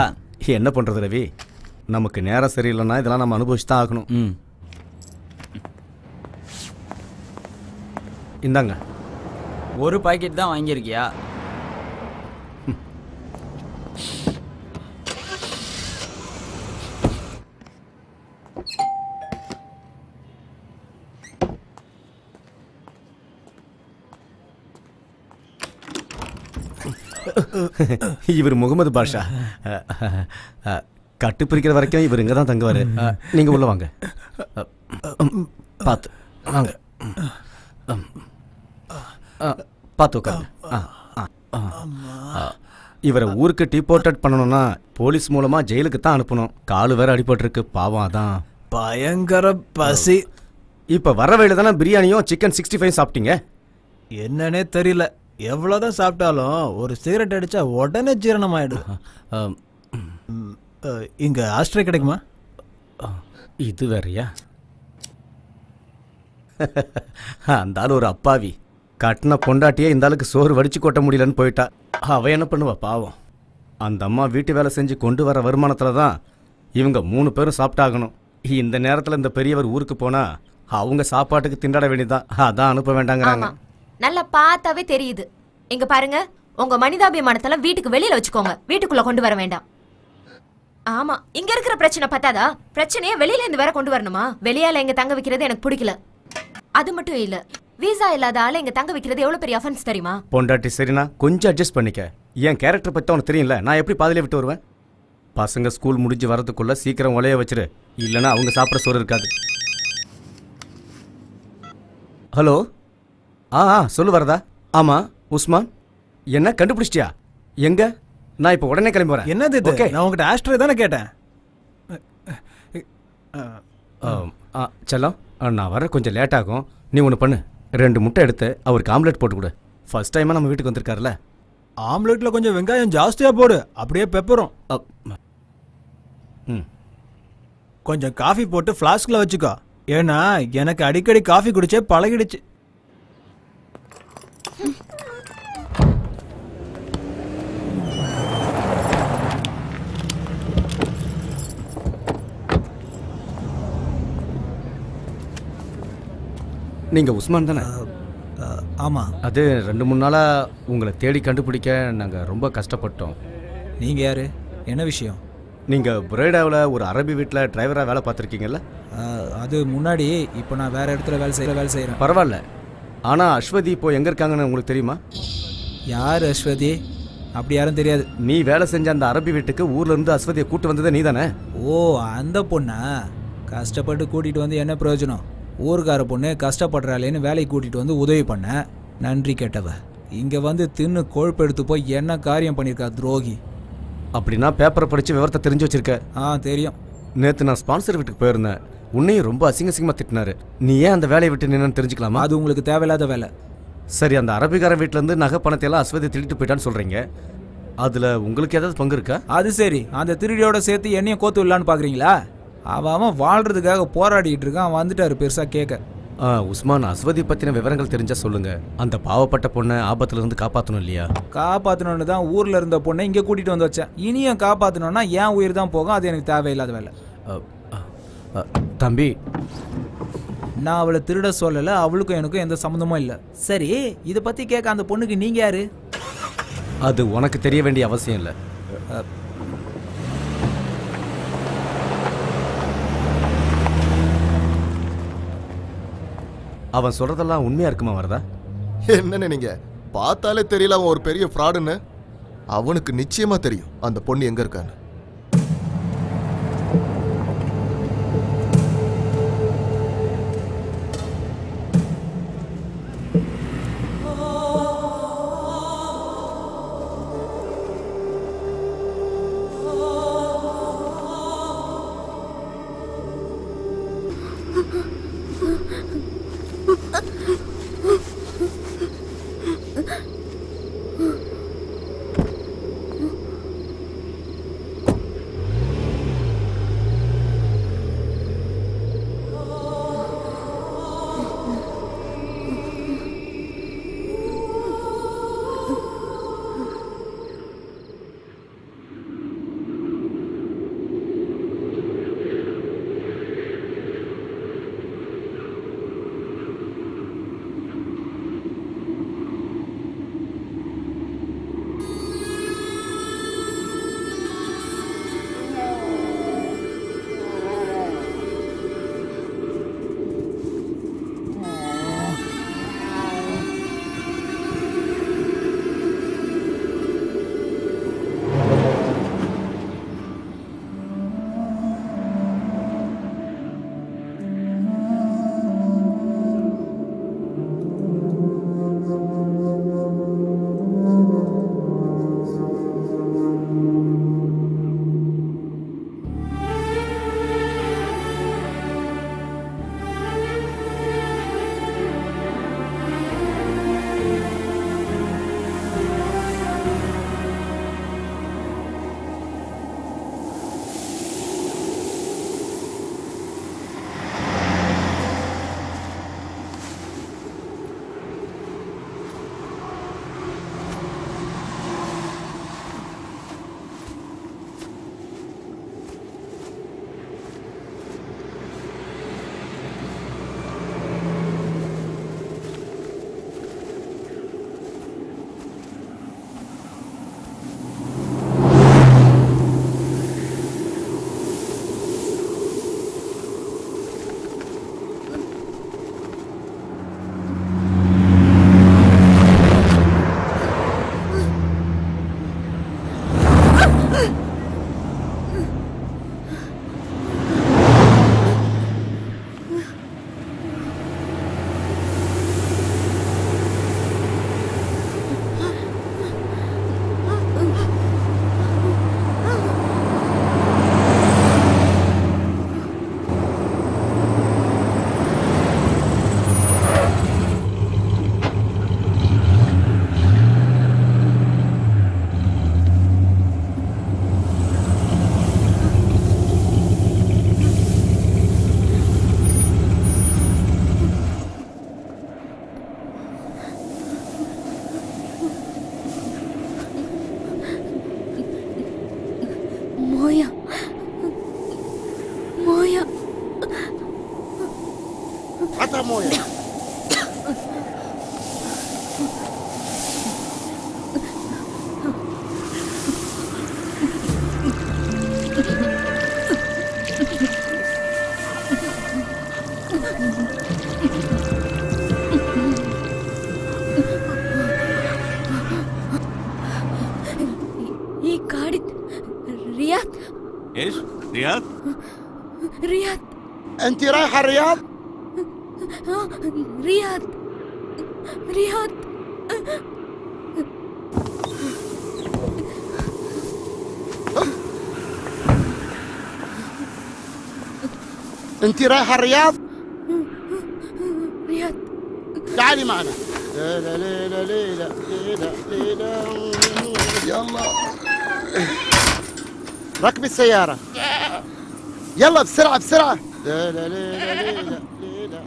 Speaker 4: என்ன பண்றது ரவி, நமக்கு நேரம் சரியில்லைன்னா இதெல்லாம் நம்ம அனுபவிச்சு தான் ஆகணும். இந்தாங்க.
Speaker 6: ஒரு பாக்கெட் தான் வாங்கியிருக்கியா?
Speaker 4: இவர் முகமது பாஷா. கட்டு பிரிக்கிற வரைக்கும் இவர் இங்கே தான் தங்குவார். நீங்கள் உள்ள வாங்க. பார்த்து வாங்க. பார்த்து உட்காருங்க. இவரை ஊருக்கு டிபோர்ட்டட் பண்ணணும்னா போலீஸ் மூலமா ஜெயிலுக்கு தான் அனுப்பணும். காலு வேற அடிபட்டிருக்கு, பாவம். அதான்
Speaker 5: பயங்கர பசி.
Speaker 4: இப்போ வர வழியில தானே பிரியாணியும் சிக்கன் 65 சாப்பிட்டீங்க.
Speaker 5: என்னன்னே தெரியல, எவ்வளோதான் சாப்பிட்டாலும் ஒரு சிகரெட் அடிச்சா உடனே ஜீரணம் ஆயிடும். இங்க ஆஸ்ட்ரே கிடைக்குமா?
Speaker 4: இது வேறயா? அந்த ஆள் ஒரு அப்பாவி. கட்டின பொண்டாட்டியே இந்த ஆளுக்கு சோறு வடிச்சு கொட்ட முடியலன்னு போயிட்டா. அவ என்ன பண்ணுவா பாவம். அந்த அம்மா வீட்டு வேலை செஞ்சு கொண்டு வர வருமானத்தில் தான் இவங்க 3 பேரும் சாப்பிட்டாகணும். இந்த நேரத்தில் இந்த பெரியவர் ஊருக்கு போனா அவங்க சாப்பாட்டுக்கு திண்டாட வேண்டியதான். அதான் அனுப்ப வேண்டாங்கிறாங்க.
Speaker 8: நல்லா பார்த்தாவே தெரியுது. இங்க பாருங்க, உங்க மனிதாபிமானத்தெல்லாம் வீட்டுக்கு வெளியில வச்சுக்கோங்க, வீட்டுக்குள்ள கொண்டு வர வேண்டாம். ஆமா, இங்க இருக்கிற பிரச்சனை பத்தாதா, பிரச்சனையே வெளியில இருந்து வேற கொண்டு வரணுமா? வெளியால இங்க தங்க வைக்கிறது எனக்கு பிடிக்கல. அது மட்டும் இல்ல, வீசா இல்லாத ஆள இங்க தங்க வைக்கிறது எவ்வளவு பெரிய அஃபென்ஸ் தெரியுமா?
Speaker 4: பொண்டாட்டி சரினா கொஞ்சம் அட்ஜஸ்ட் பண்ணிக்க. என் கேரக்டர் பத்தி உனக்கு தெரியல, நான் எப்படி பாதியில விட்டு வருவேன்? பசங்க ஸ்கூல் முடிஞ்சு வரதுக்குள்ள சீக்கிரம் உலைய வச்சிரு, இல்லைன்னா அவங்க சாப்பிட சோறு இருக்காது. ஹலோ, சொல்லு வரதா. ஆமா உஸ்மான், என்ன கண்டுபிடிச்சிட்டியா? எங்க? நான் இப்போ உடனே கிளம்பி வரேன்.
Speaker 5: என்னது இது? நான் உங்ககிட்ட ஆஸ்ட்ரே தானே கேட்டேன்.
Speaker 4: செல்லம், நான் வர கொஞ்சம் லேட் ஆகும். நீ ஒன்று பண்ணு, 2 முட்டை எடுத்து அவருக்கு ஆம்லெட் போட்டு கொடு. ஃபர்ஸ்ட் டைமாக நம்ம வீட்டுக்கு வந்திருக்காருல்ல.
Speaker 5: ஆம்லெட்ல கொஞ்சம் வெங்காயம் ஜாஸ்தியா போடு, அப்படியே பெப்பரும். கொஞ்சம் காஃபி போட்டு ஃப்ளாஸ்கில் வச்சுக்கோ, ஏன்னா எனக்கு அடிக்கடி காஃபி குடிச்சே பழகிடுச்சு.
Speaker 4: நீங்கள் உஸ்மான் தானே?
Speaker 5: ஆமாம்.
Speaker 4: அது 2-3 நாளாக உங்களை தேடி கண்டுபிடிக்க நாங்கள் ரொம்ப கஷ்டப்பட்டோம்.
Speaker 12: நீங்கள் யார்? என்ன விஷயம்?
Speaker 4: நீங்கள் புரேடாவில் ஒரு அரபி வீட்டில் டிரைவராக வேலை பார்த்துருக்கீங்கல்ல?
Speaker 12: அது முன்னாடி. இப்போ நான் வேறு இடத்துல வேலை செய்கிறேன்.
Speaker 4: பரவாயில்ல. ஆனால் அஸ்வதி இப்போ எங்கே இருக்காங்கன்னு உங்களுக்கு தெரியுமா?
Speaker 12: யார் அஸ்வதி? அப்படி யாரும் தெரியாது.
Speaker 4: நீ வேலை செஞ்ச அந்த அரபி வீட்டுக்கு ஊர்லேருந்து அஸ்வதியை கூட்டு வந்ததே நீ தானே?
Speaker 12: ஓ, அந்த பொண்ணா? கஷ்டப்பட்டு கூட்டிகிட்டு வந்து என்ன பிரயோஜனம்? ஊருக்கார பொண்ணு கஷ்டப்படுறாளேன்னு வேலைக்கு கூட்டிகிட்டு வந்து உதவி பண்ண. நன்றி கேட்டவ இங்கே வந்து தின்னு கொழுப்பு எடுத்து போய் என்ன காரியம் பண்ணியிருக்கா துரோகி.
Speaker 4: அப்படின்னா பேப்பரை படித்து விவரத்தை தெரிஞ்சு வச்சிருக்க?
Speaker 12: தெரியும்.
Speaker 4: நேற்று நான் ஸ்பான்சர் வீட்டுக்கு போயிருந்தேன். உன்னையும் ரொம்ப அசிங்கமாக திட்டினாரு. நீ ஏன் அந்த வேலையை விட்டு நின்னு தெரிஞ்சுக்கலாமா?
Speaker 12: அது உங்களுக்கு தேவையில்லாத வேலை.
Speaker 4: சரி, அந்த அரபிக்கார வீட்டிலேருந்து நகை பணத்தை எல்லாம் அஸ்வதி திருட்டு போயிட்டான்னு சொல்கிறீங்க. அதில் உங்களுக்கு ஏதாவது பங்கு இருக்கா?
Speaker 12: அது சரி, அந்த திருடியோட சேர்த்து என்னையும் கோத்து விடலான்னு பார்க்குறீங்களா? அவன் வாழ்கிறதுக்காக போராடிட்டு இருக்கான், வந்துட்டாரு பெருசாக கேட்க.
Speaker 4: உஸ்மான், அஸ்வதி பற்றின விவரங்கள் தெரிஞ்சால் சொல்லுங்கள். அந்த பாவப்பட்ட பொண்ணை ஆபத்துலேருந்து காப்பாற்றணும் இல்லையா?
Speaker 12: காப்பாற்றணுன்னு தான் ஊரில் இருந்த பொண்ணை இங்கே கூட்டிகிட்டு வந்து வச்சேன். இனியும் காப்பாற்றணுன்னா என் உயிர் தான் போகும். அது எனக்கு தேவையில்லாத வேலை.
Speaker 4: தம்பி,
Speaker 12: நான் அவளை திருட சொல்லலை, அவளுக்கும் எனக்கும் எந்த சம்மந்தமும் இல்லை. சரி, இதை பற்றி கேட்க அந்த பொண்ணுக்கு நீங்கள் யார்?
Speaker 4: அது உனக்கு தெரிய வேண்டிய அவசியம் இல்லை. அவன் சொல்றதெல்லாம் உண்மையா இருக்குமா வரதா?
Speaker 7: என்னன்னு நீங்க பார்த்தாலே தெரியல அவன் ஒரு பெரிய ஃப்ராடுன்னு. அவனுக்கு நிச்சயமா தெரியும் அந்த பொண்ணு எங்க இருக்கான்னு.
Speaker 3: رياض.
Speaker 14: انت رايحه الرياض؟
Speaker 3: رياض رياض.
Speaker 14: انت رايحه الرياض؟
Speaker 3: رياض.
Speaker 14: تعالي معنا. ليلى ليلى ليلى ليلى ليلى. يلا ركبي السيارة. يلا بسرعة بسرعة. ليلى ليلى ليلى ليلى.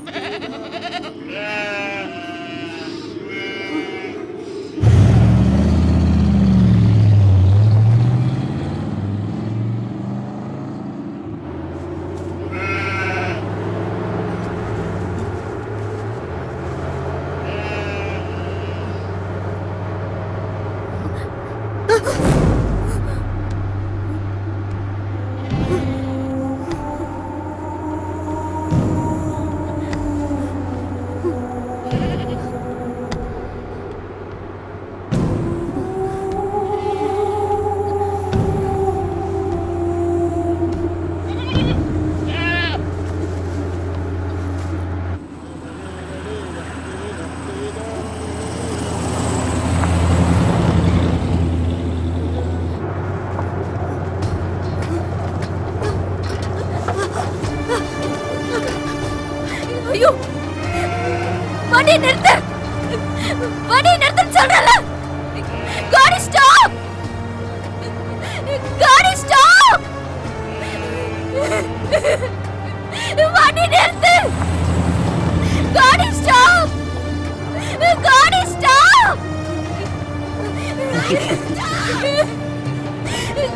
Speaker 3: ஐயோ, வண்டி நிறுத்து. வண்டி நிறுத்துன்னு சொல்றல. காடி ஸ்டாப். காடி ஸ்டாப். வண்டி நிறுத்து. காடி ஸ்டாப். காடி ஸ்டாப்.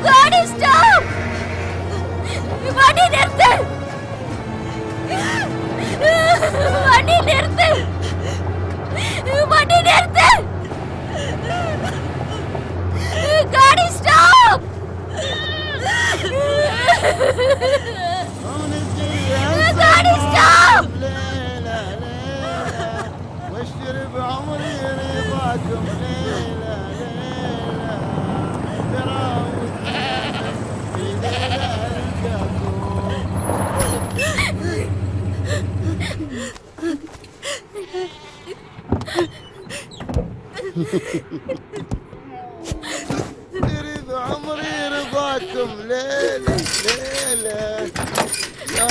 Speaker 3: காடி ஸ்டாப். வண்டி நிறுத்து. வண்டி நிறுத்து. வண்டி நிறுத்து. காடி ஸ்டாப். காடி ஸ்டாப்.
Speaker 14: واشتري بعمري رضاكم. ليلى يريد عمري رضاكم. ليلى ليلى يا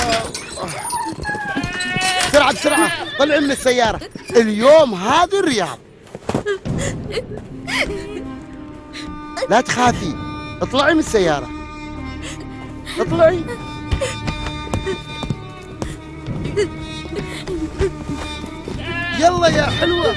Speaker 14: بسرعة بسرعة طلعي من السيارة. اليوم هذا الرياض. لا تخافي، اطلعي من السيارة. اطلعي. يلا يا حلوة.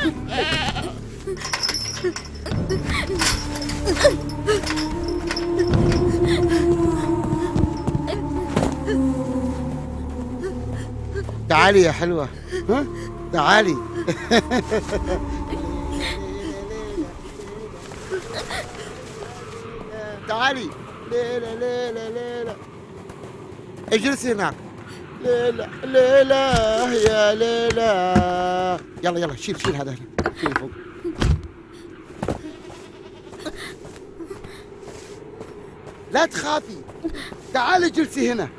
Speaker 14: تعالي يا حلوة. ها تعالي. تعالي. ليلى ليلى ليلى اجلسي هناك. ليلى ليلى يا ليلى. يلا يلا شيل هذا هنا. شيل فوق. لا تخافي، تعالي اجلسي هنا.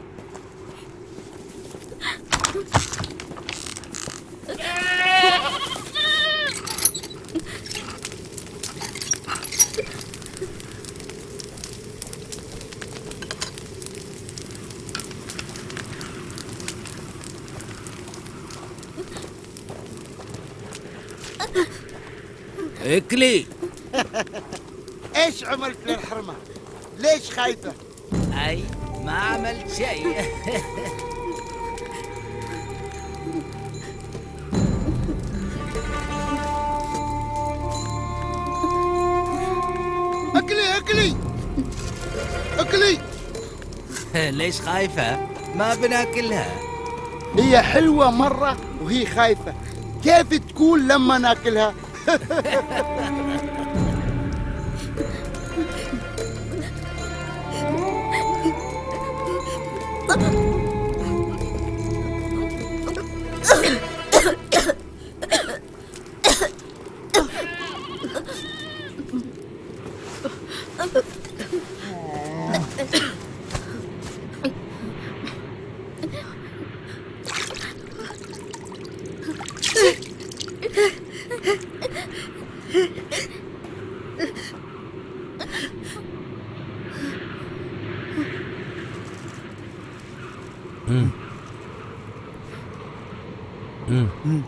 Speaker 20: اكلي.
Speaker 14: ايش عملت للحرمة؟ ليش خايفة؟
Speaker 20: اي ما عملت شيء.
Speaker 14: اكلي.
Speaker 20: ليش خايفة؟ ما بناكلها.
Speaker 14: هي حلوة مرة وهي خايفة. كيف تكون لما ناكلها؟
Speaker 10: ம் ம்
Speaker 14: ம்.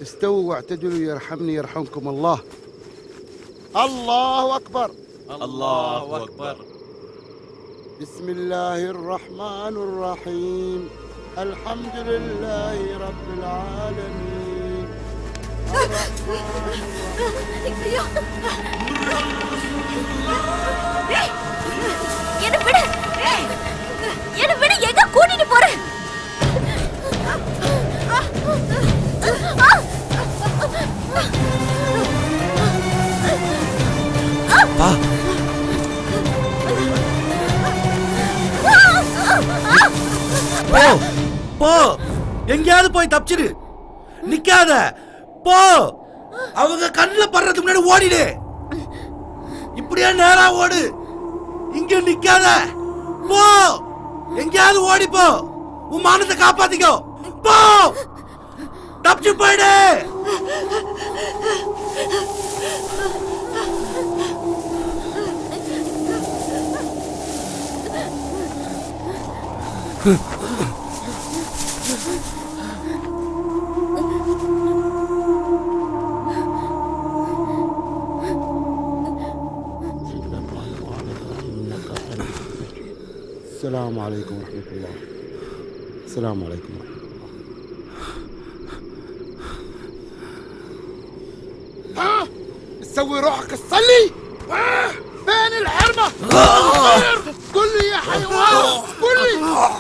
Speaker 14: استووا واعتدلوا يرحمني يرحمكم الله. الله أكبر.
Speaker 18: الله أكبر.
Speaker 14: بسم الله الرحمن الرحيم. الحمد لله رب العالمين.
Speaker 3: என்ன விட எங்க கூட்டிட்டு போற?
Speaker 10: பா போ போ எங்கேயாவது போய் தப்பிச்சிரு நிக்காத போ அவங்க கண்ணுல படுறதுக்கு முன்னாடி ஓடிடு இப்படியே நேரா ஓடு இங்க நிக்காத போ எங்கேயாவது ஓடி போ உன் மானத்தை காப்பாத்திக்கோ போ தப்பிச்சு போயிடு
Speaker 14: السلام عليكم ورحمة الله. السلام عليكم ورحمة الله. ها؟ تسوي روحك تصلي؟ فين الحرمة؟ قل لي يا حيوان، قل لي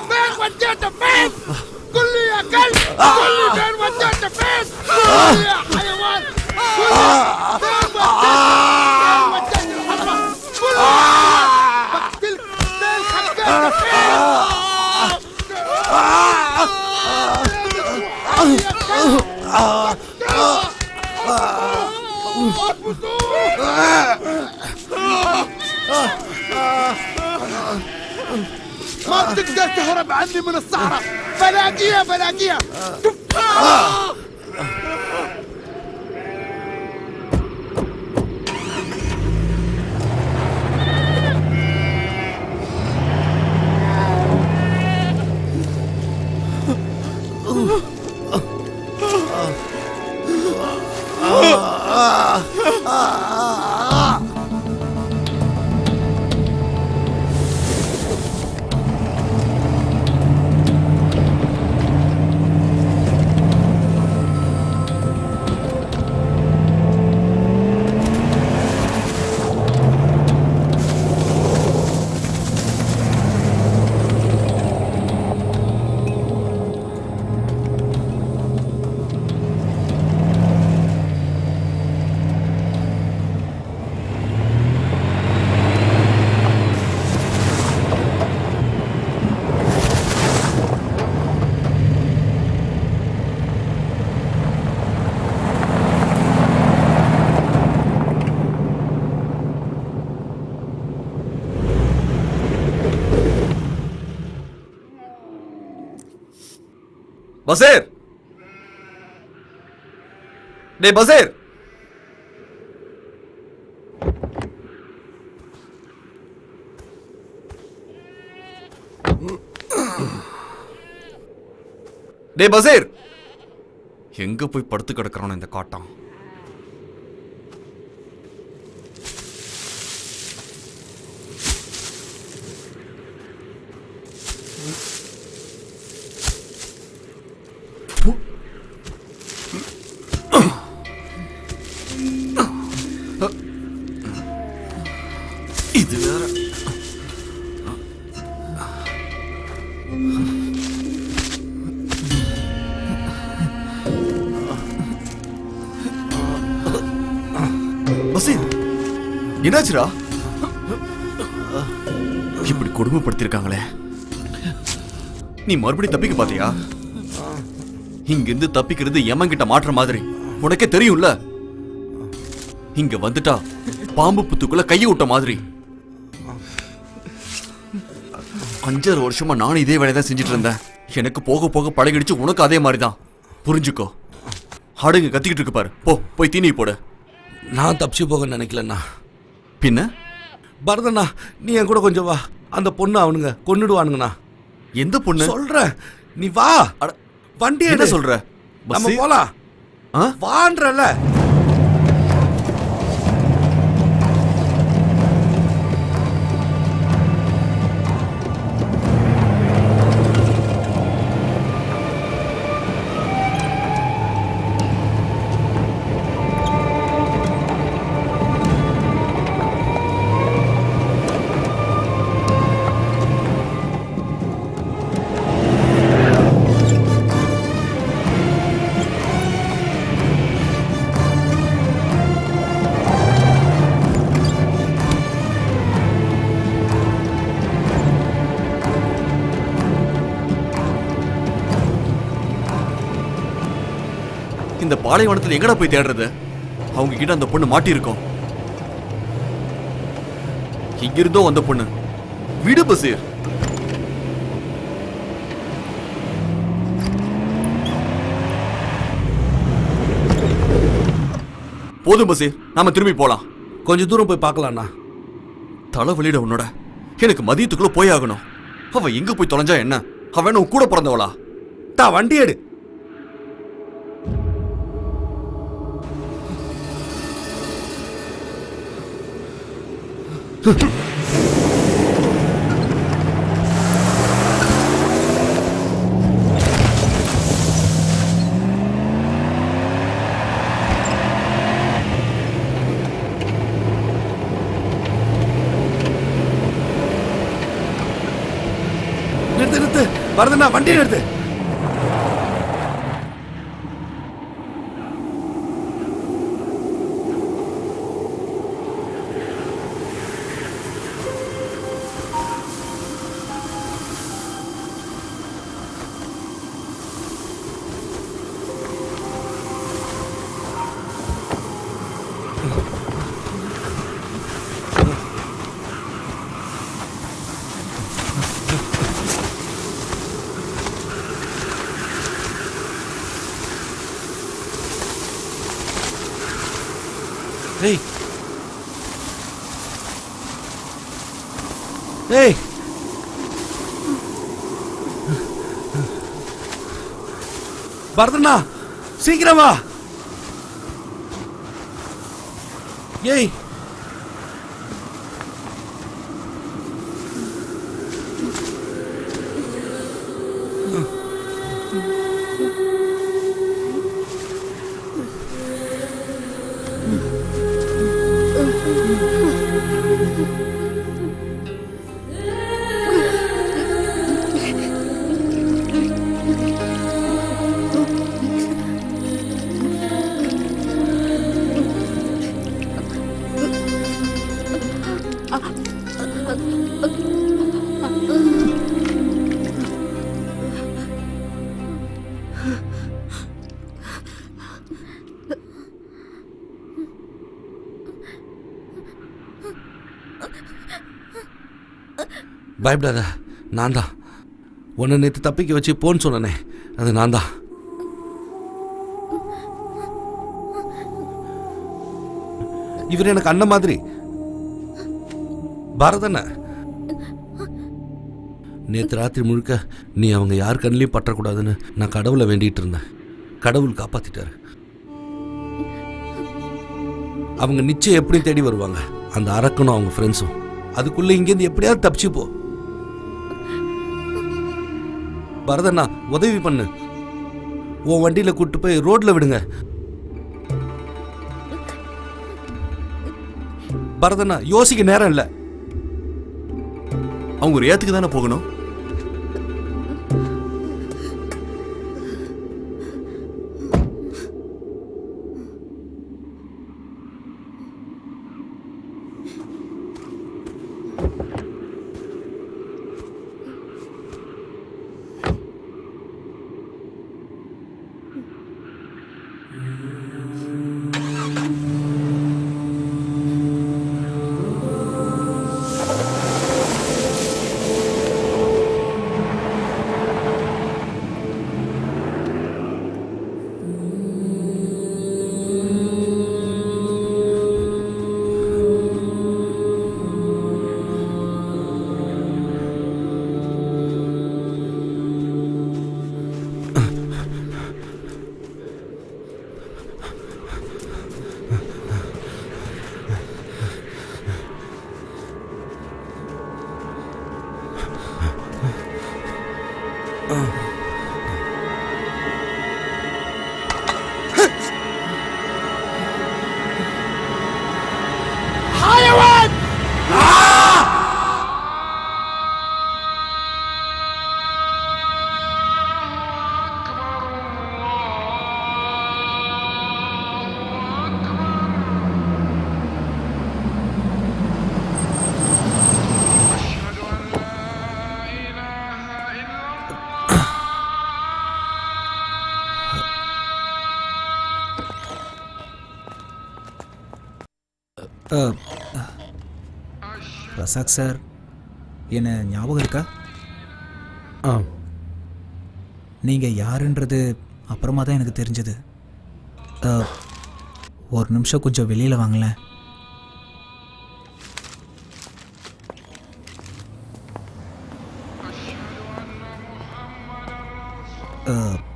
Speaker 14: فين وديته فين؟ قل لي يا كلب، قل لي فين وديته فين؟ قل لي يا حيوان، قل لي فين وديته الحرمة؟ قل لي بقتلك فين خبيته فين؟ ما بتقدر تهرب عني من الصحراء. بلاقيها بلاقيها.
Speaker 19: பசீர் டேய் பசீர் டேய் பசீர் எங்க போய் படுத்து கிடக்குறானோ இந்த காட்டான் இது வேற பசீர் என்னாச்சுடா இப்படி கொடுமைப்படுத்திருக்காங்களே. நீ மறுபடியும் தப்பிக்க பாத்தியா? இங்கிருந்து தப்பிக்கிறது எமன்கிட்ட மாற்ற மாதிரி உனக்கே தெரியும்ல. இங்க வந்துட்டா பாம்பு புத்துக்குள்ள கையை விட்ட மாதிரி. 5 வருஷமா நானும் இதே வேலையை தான் செஞ்சுட்டு இருந்தேன். எனக்கு போக போக பழகிடுச்சு, உனக்கு அதே மாதிரி தான். புரிஞ்சுக்கோ. ஆடுங்க கத்திக்கிட்டு இருக்கு பாரு, போய் தீனி போடு.
Speaker 10: நான் தப்பிச்சு போக நினைக்கலண்ணா.
Speaker 19: பின்ன
Speaker 10: பரதண்ணா, நீ என் கூட கொஞ்சம் வா. அந்த பொண்ணு அவனுங்க கொன்னுடுவானுங்கண்ணா.
Speaker 19: எந்த பொண்ணு
Speaker 10: சொல்றேன், நீ வா. வண்டி
Speaker 19: என்ன சொல்ற?
Speaker 10: நம்ம போலாம். வான்றல.
Speaker 19: இந்த பாலைவனத்துல எங்கடா போய் தேடுறது? அவங்க கிட்ட அந்த பொண்ணு மாட்டி இருக்கும். இங்கிருந்தோ வந்த பொண்ணு. விடு பசீர். போதும் பசீர், நாம திரும்பி போலாம்.
Speaker 10: கொஞ்சம் தூரம் போய் பார்க்கலாம்ண்ணா.
Speaker 19: தலைவலிட உன்னோட. எனக்கு மதியத்துக்குள்ள போய் ஆகணும். அவ எங்க போய் தொலைஞ்சா என்ன? அவன் உன் கூட பிறந்தவளா?
Speaker 10: வண்டி எடு. நிறுத்து பரதண்ணா, வண்டி நிறுத்து. ஏய் ஏய், பரதண்ணா சீக்கிரம் வா. ஏய், பயப்படாத, நான் தான் உன்னை நேற்று தப்பிக்க வச்சு போன்னு சொன்னனே, அது நான் தான். இவர் எனக்கு அண்ணன் மாதிரி. பரதண்ண, நேற்று ராத்திரி முழுக்க நீ அவங்க யார் கண்ணிலையும் பற்றக்கூடாதுன்னு நான் கடவுளை வேண்டிகிட்டு இருந்தேன். கடவுள் காப்பாத்திட்டாரு. அவங்க நிச்சயம் எப்படி தேடி வருவாங்க, அந்த அரக்கனும் அவங்க ஃப்ரெண்ட்ஸும். அதுக்குள்ள இங்கேருந்து எப்படியாவது தப்பிச்சு போ. பரதண்ணா, உதவி பண்ணு. உன் வண்டியில கூட்டு போய் ரோட்ல விடுங்க. பரதண்ணா, யோசிக்க நேரம் இல்ல.
Speaker 19: அவங்க ஒரு ஏத்துக்கு தானே போகணும்.
Speaker 12: ரசாக் சார், என்ன ஞாபகம் இருக்கா? நீங்கள் யாருன்றது அப்புறமா தான் எனக்கு தெரிஞ்சது. ஒரு நிமிஷம் கொஞ்சம் வெளியில் வாங்களேன்.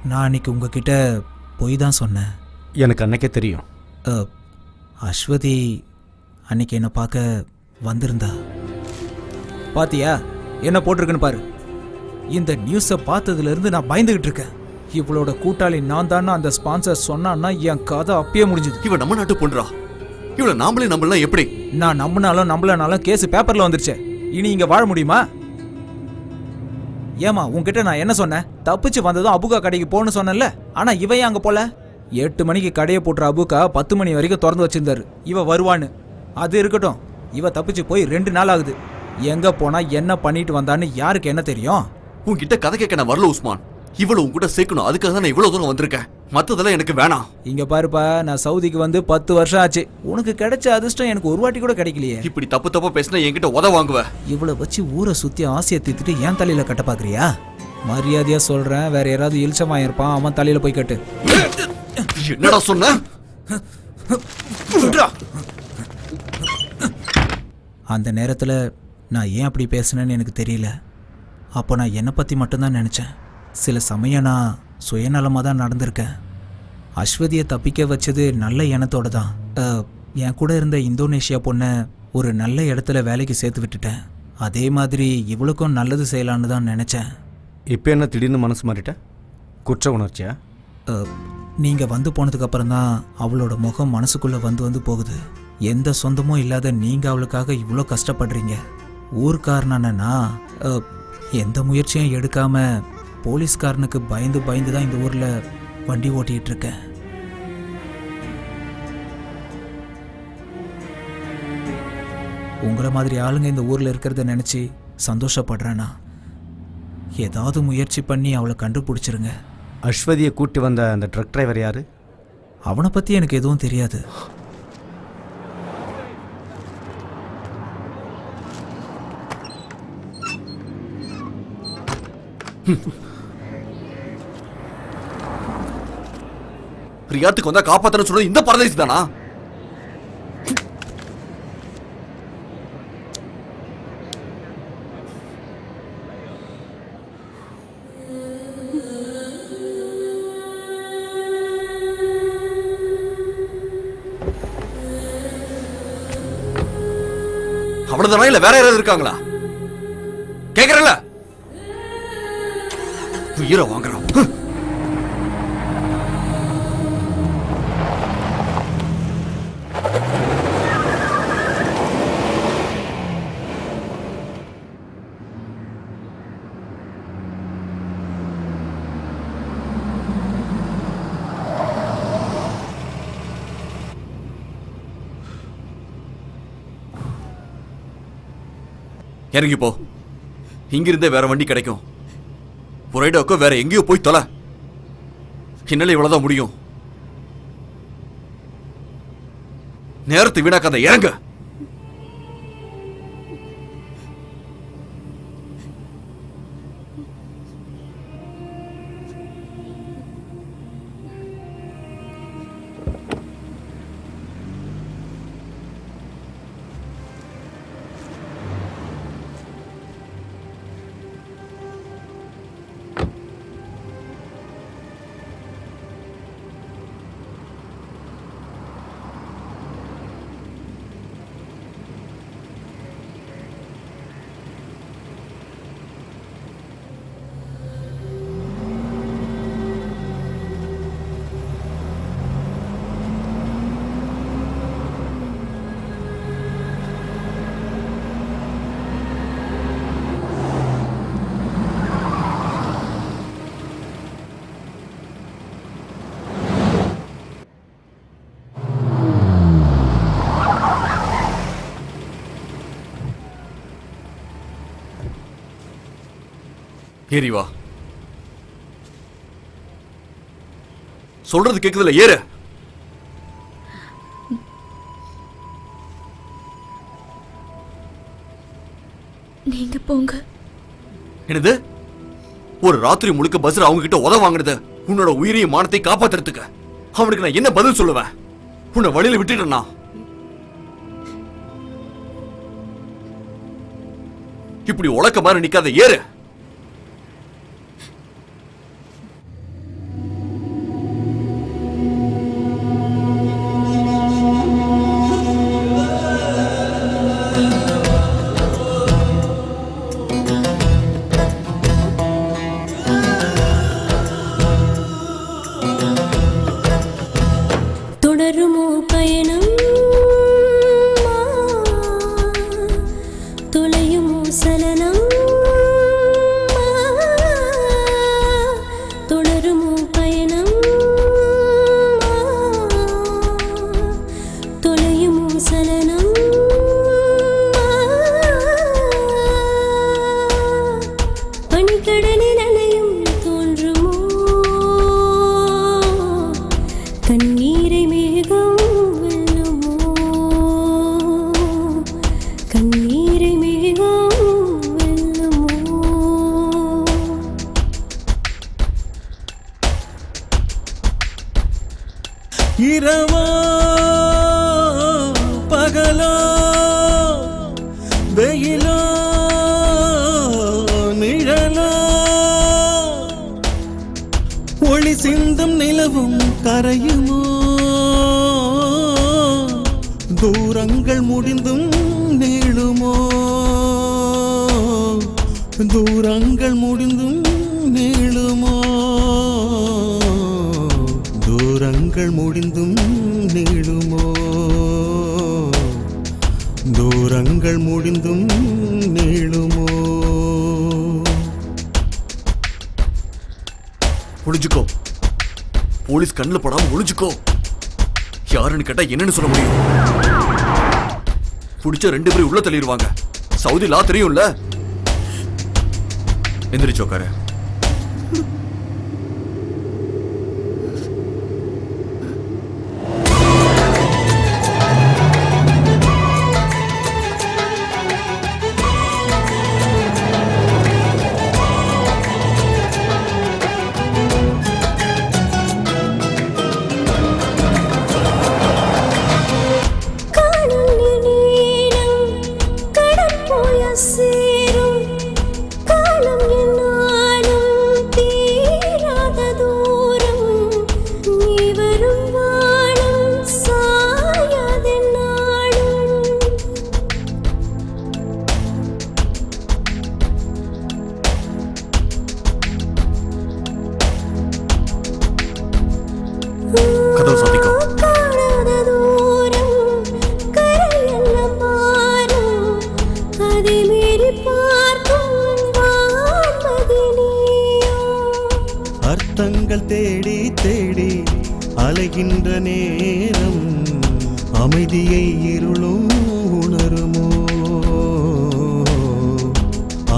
Speaker 12: நான் அன்னைக்கு உங்ககிட்ட போய் தான் சொன்னேன்.
Speaker 4: எனக்கு அன்னைக்கே தெரியும்.
Speaker 12: அஸ்வதி அன்னைக்கு என்னை பார்க்க வந்திருந்தா. பாத்தியா என்ன போட்டிருக்குன்னு பாரு. இந்த நியூஸை பார்த்ததுலேருந்து நான் பயந்துகிட்டு இருக்கேன். இவளோட கூட்டாளி நான் தானே அந்த ஸ்பான்சர் சொன்னான்னா என் கதை அப்பயே முடிஞ்சுது.
Speaker 19: இவ நம்ம நாட்டு பொண்ணுடா. இவளை நாமளே நம்பலாம் எப்படி?
Speaker 12: நான் நம்பினாலும் நம்பலனாலும் கேஸ் பேப்பர்ல வந்துருச்சு. இனி இங்க வாழ முடியுமா? ஏமா உன்கிட்ட நான் என்ன சொன்னேன்? தப்பிச்சு வந்ததும் அபுகா கடைக்கு போன்னு சொன்னேன்ல. ஆனா இவ ஏன் அங்க போல? 8 மணிக்கு கடையை போட்டுற அபுகா 10 மணி வரைக்கும் திறந்து வச்சிருந்தாரு. இவ வருவான்னு. அது இருக்கட்டும், இவ தப்பிச்சு போய் 2 நாள் ஆகுது. எங்க போனா என்ன பண்ணிட்டு வந்தான்னு யாருக்கு என்ன தெரியும்?
Speaker 19: உன்கிட்ட கதை கேட்க நான் வரல உஸ்மான். இவ்வளவு உன்கிட்ட சேர்க்கணும், அதுக்காக தான் நான் இவ்வளவு தூரம் வந்திருக்கேன். மத்ததெல்லாம் எனக்கு வேணாம்.
Speaker 12: இங்க பாருப்பா, நான் சவுதிக்கு வந்து 10 வருஷம் ஆச்சு. உனக்கு கிடைச்ச அதிர்ஷ்டம் எனக்கு ஒரு வாட்டி கூட கிடைக்கலையே.
Speaker 19: இப்படி தப்பு தப்பா பேசினா என்கிட்ட உத வாங்குவ.
Speaker 12: இவ்வளவு வச்சு ஊரை சுத்தி ஆசையை தீர்த்துட்டு ஏன் தலையில கட்ட பாக்குறியா? மரியாதையா சொல்றேன், வேற யாராவது இழிச்சமா இருப்பான், அவன் தலையில போய் கட்டு.
Speaker 19: என்னடா சொன்ன?
Speaker 12: அந்த நேரத்துல நான் ஏன் அப்படி பேசுனேன்னு எனக்கு தெரியல. அப்போ நான் என்னை பத்தி மட்டும்தான் நினைச்சேன். சில சமயம் நான் சுயநலமாக தான் நடந்திருக்கேன். அஸ்வதியை தப்பிக்க வச்சது நல்ல எண்ணத்தோடு தான். என் கூட இருந்த இந்தோனேஷியா பொண்ணை ஒரு நல்ல இடத்துல வேலைக்கு சேர்த்து விட்டுட்டேன். அதே மாதிரி இவளுக்கும் நல்லது செய்யலான்னு தான் நினச்சேன்.
Speaker 4: இப்போ என்ன திடீர்னு மனசு மாறிட்ட? குற்ற உணர்ச்சியா?
Speaker 12: நீங்கள் வந்து போனதுக்கப்புறம் தான் அவளோட முகம் மனசுக்குள்ளே வந்து போகுது. எந்த சொந்தமும் இல்லாத நீங்கள் அவளுக்காக இவ்வளோ கஷ்டப்படுறீங்க. ஊர்க்காரனா எந்த முயற்சியும் எடுக்காமல் போலீஸ்காரனுக்கு பயந்து தான் இந்த ஊரில் வண்டி ஓட்டிகிட்டு இருக்கேன். உங்களை மாதிரி ஆளுங்க இந்த ஊரில் இருக்கிறத நினச்சி சந்தோஷப்படுறேன்னா ஏதாவது முயற்சி பண்ணி அவளை கண்டுபிடிச்சிருங்க.
Speaker 4: அஸ்வதியை கூட்டி வந்த அந்த ட்ரக் டிரைவர் யாரு?
Speaker 12: அவனை பற்றி எனக்கு எதுவும் தெரியாது.
Speaker 19: ரியாத்துக்கு வந்தா காப்பாத்தணும் சொல்றது இந்த பரதேசி தானா? அவ்வளவுதானா இல்ல வேற யாராவது இருக்காங்களா? கேக்குறல உயிரை வாங்குறான். இறங்கி போ. இங்கிருந்தே வேற வண்டி கிடைக்கும். புரைடோக்கோ வேற எங்கேயோ போய் தொலை. என்னால இவ்வளவுதான் முடியும். நேரத்தை வீணாக்காத, இறங்க. ஏறி வா. சொல்றது கேக்குதுல, ஏறு.
Speaker 3: நீங்க போங்க.
Speaker 19: என்னது? ஒரு ராத்திரி முழுக்க பஸ்ல அவங்க கிட்ட உதவ வாங்குறது உன்னோட உயிரையும் மானத்தையும் காப்பாத்துறதுக்கு அவனுக்கு நான் என்ன பதில் சொல்லுவேன்? உன்னை வழியில விட்டுட்டேன்னா இப்படி உலக்க மாதிரி நிக்காத, ஏறு.
Speaker 16: தொடருமோ பயணம், தொலையுமோ சலனம், தொடருமோ பயணம், தொலையுமோ சலனம், பனிக்கடலில் அலையும் தோன்றுமோ, கண்ணீரை மேகம் வெல்லுமோ, கண்ணீரை மேகம் வெல்லுமோ.
Speaker 13: இரவோ பகலோ வெயிலோ நிழலோ ஒளி சிந்தும் நிலவும் கரையுமோ, தூரங்கள் முடிந்தும் நீளுமோ, தூரங்கள் முடிந்தும் நீளுமோ, தூரங்கள் முடிந்தும் நீளுமோ, தூரங்கள் முடிந்தும் நீளுமோ.
Speaker 19: ஒளிஞ்சுக்கோ, போலீஸ் கண்ணுல படாம ஒளிஞ்சுக்கோ. யாருன்னு கேட்டா என்னன்னு சொல்ல முடியும்? பிடிச்ச 2 பேரும் உள்ள தள்ளிடுவாங்க. சவுதி லா தெரியும்ல. எந்திரிச்சு உட்காரு.
Speaker 16: சேரும் காலம் என்னாலும் தீராத தூரம், நீ வரும் வானம் சாயாதென்னாலும்.
Speaker 19: கதவு சாத்திக்கோ.
Speaker 16: காணாத தூரம் கரையெல்லாம் மாறும், அதை மீறி பார்க்கும் வான்மதி நீயோ.
Speaker 13: அர்த்தங்கள் தேடி தேடி அலைகின்ற நேரம் அமைதியை இருளும் உணருமோ,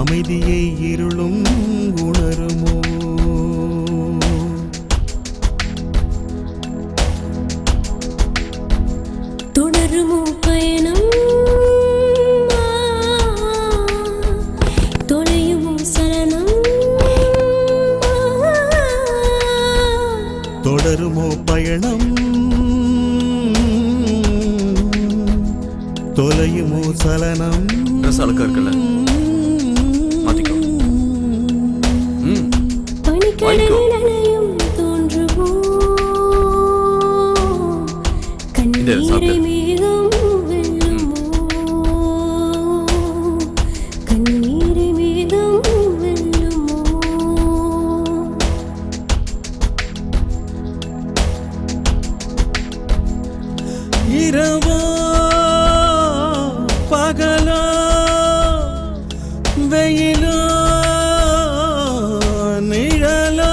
Speaker 13: அமைதியை இருளும் உணருமோ.
Speaker 16: தொடருமோ பயணம், தொலையுமோ சலனம்,
Speaker 13: தொடருமோ பயணம், தொலையுமோ சலனம்.
Speaker 19: ட்ரெஸ் அழுக்கா இருக்குல்ல, மாத்திக்கோ.
Speaker 16: பனிக்கடலில் அலையும் தோன்றுமோ, கண்ணீரை மேகம் வெல்லுமோ, கண்ணீரை மேகம் வெல்லுமோ.
Speaker 13: இரவோ பகலோ வெயிலோ நிழலோ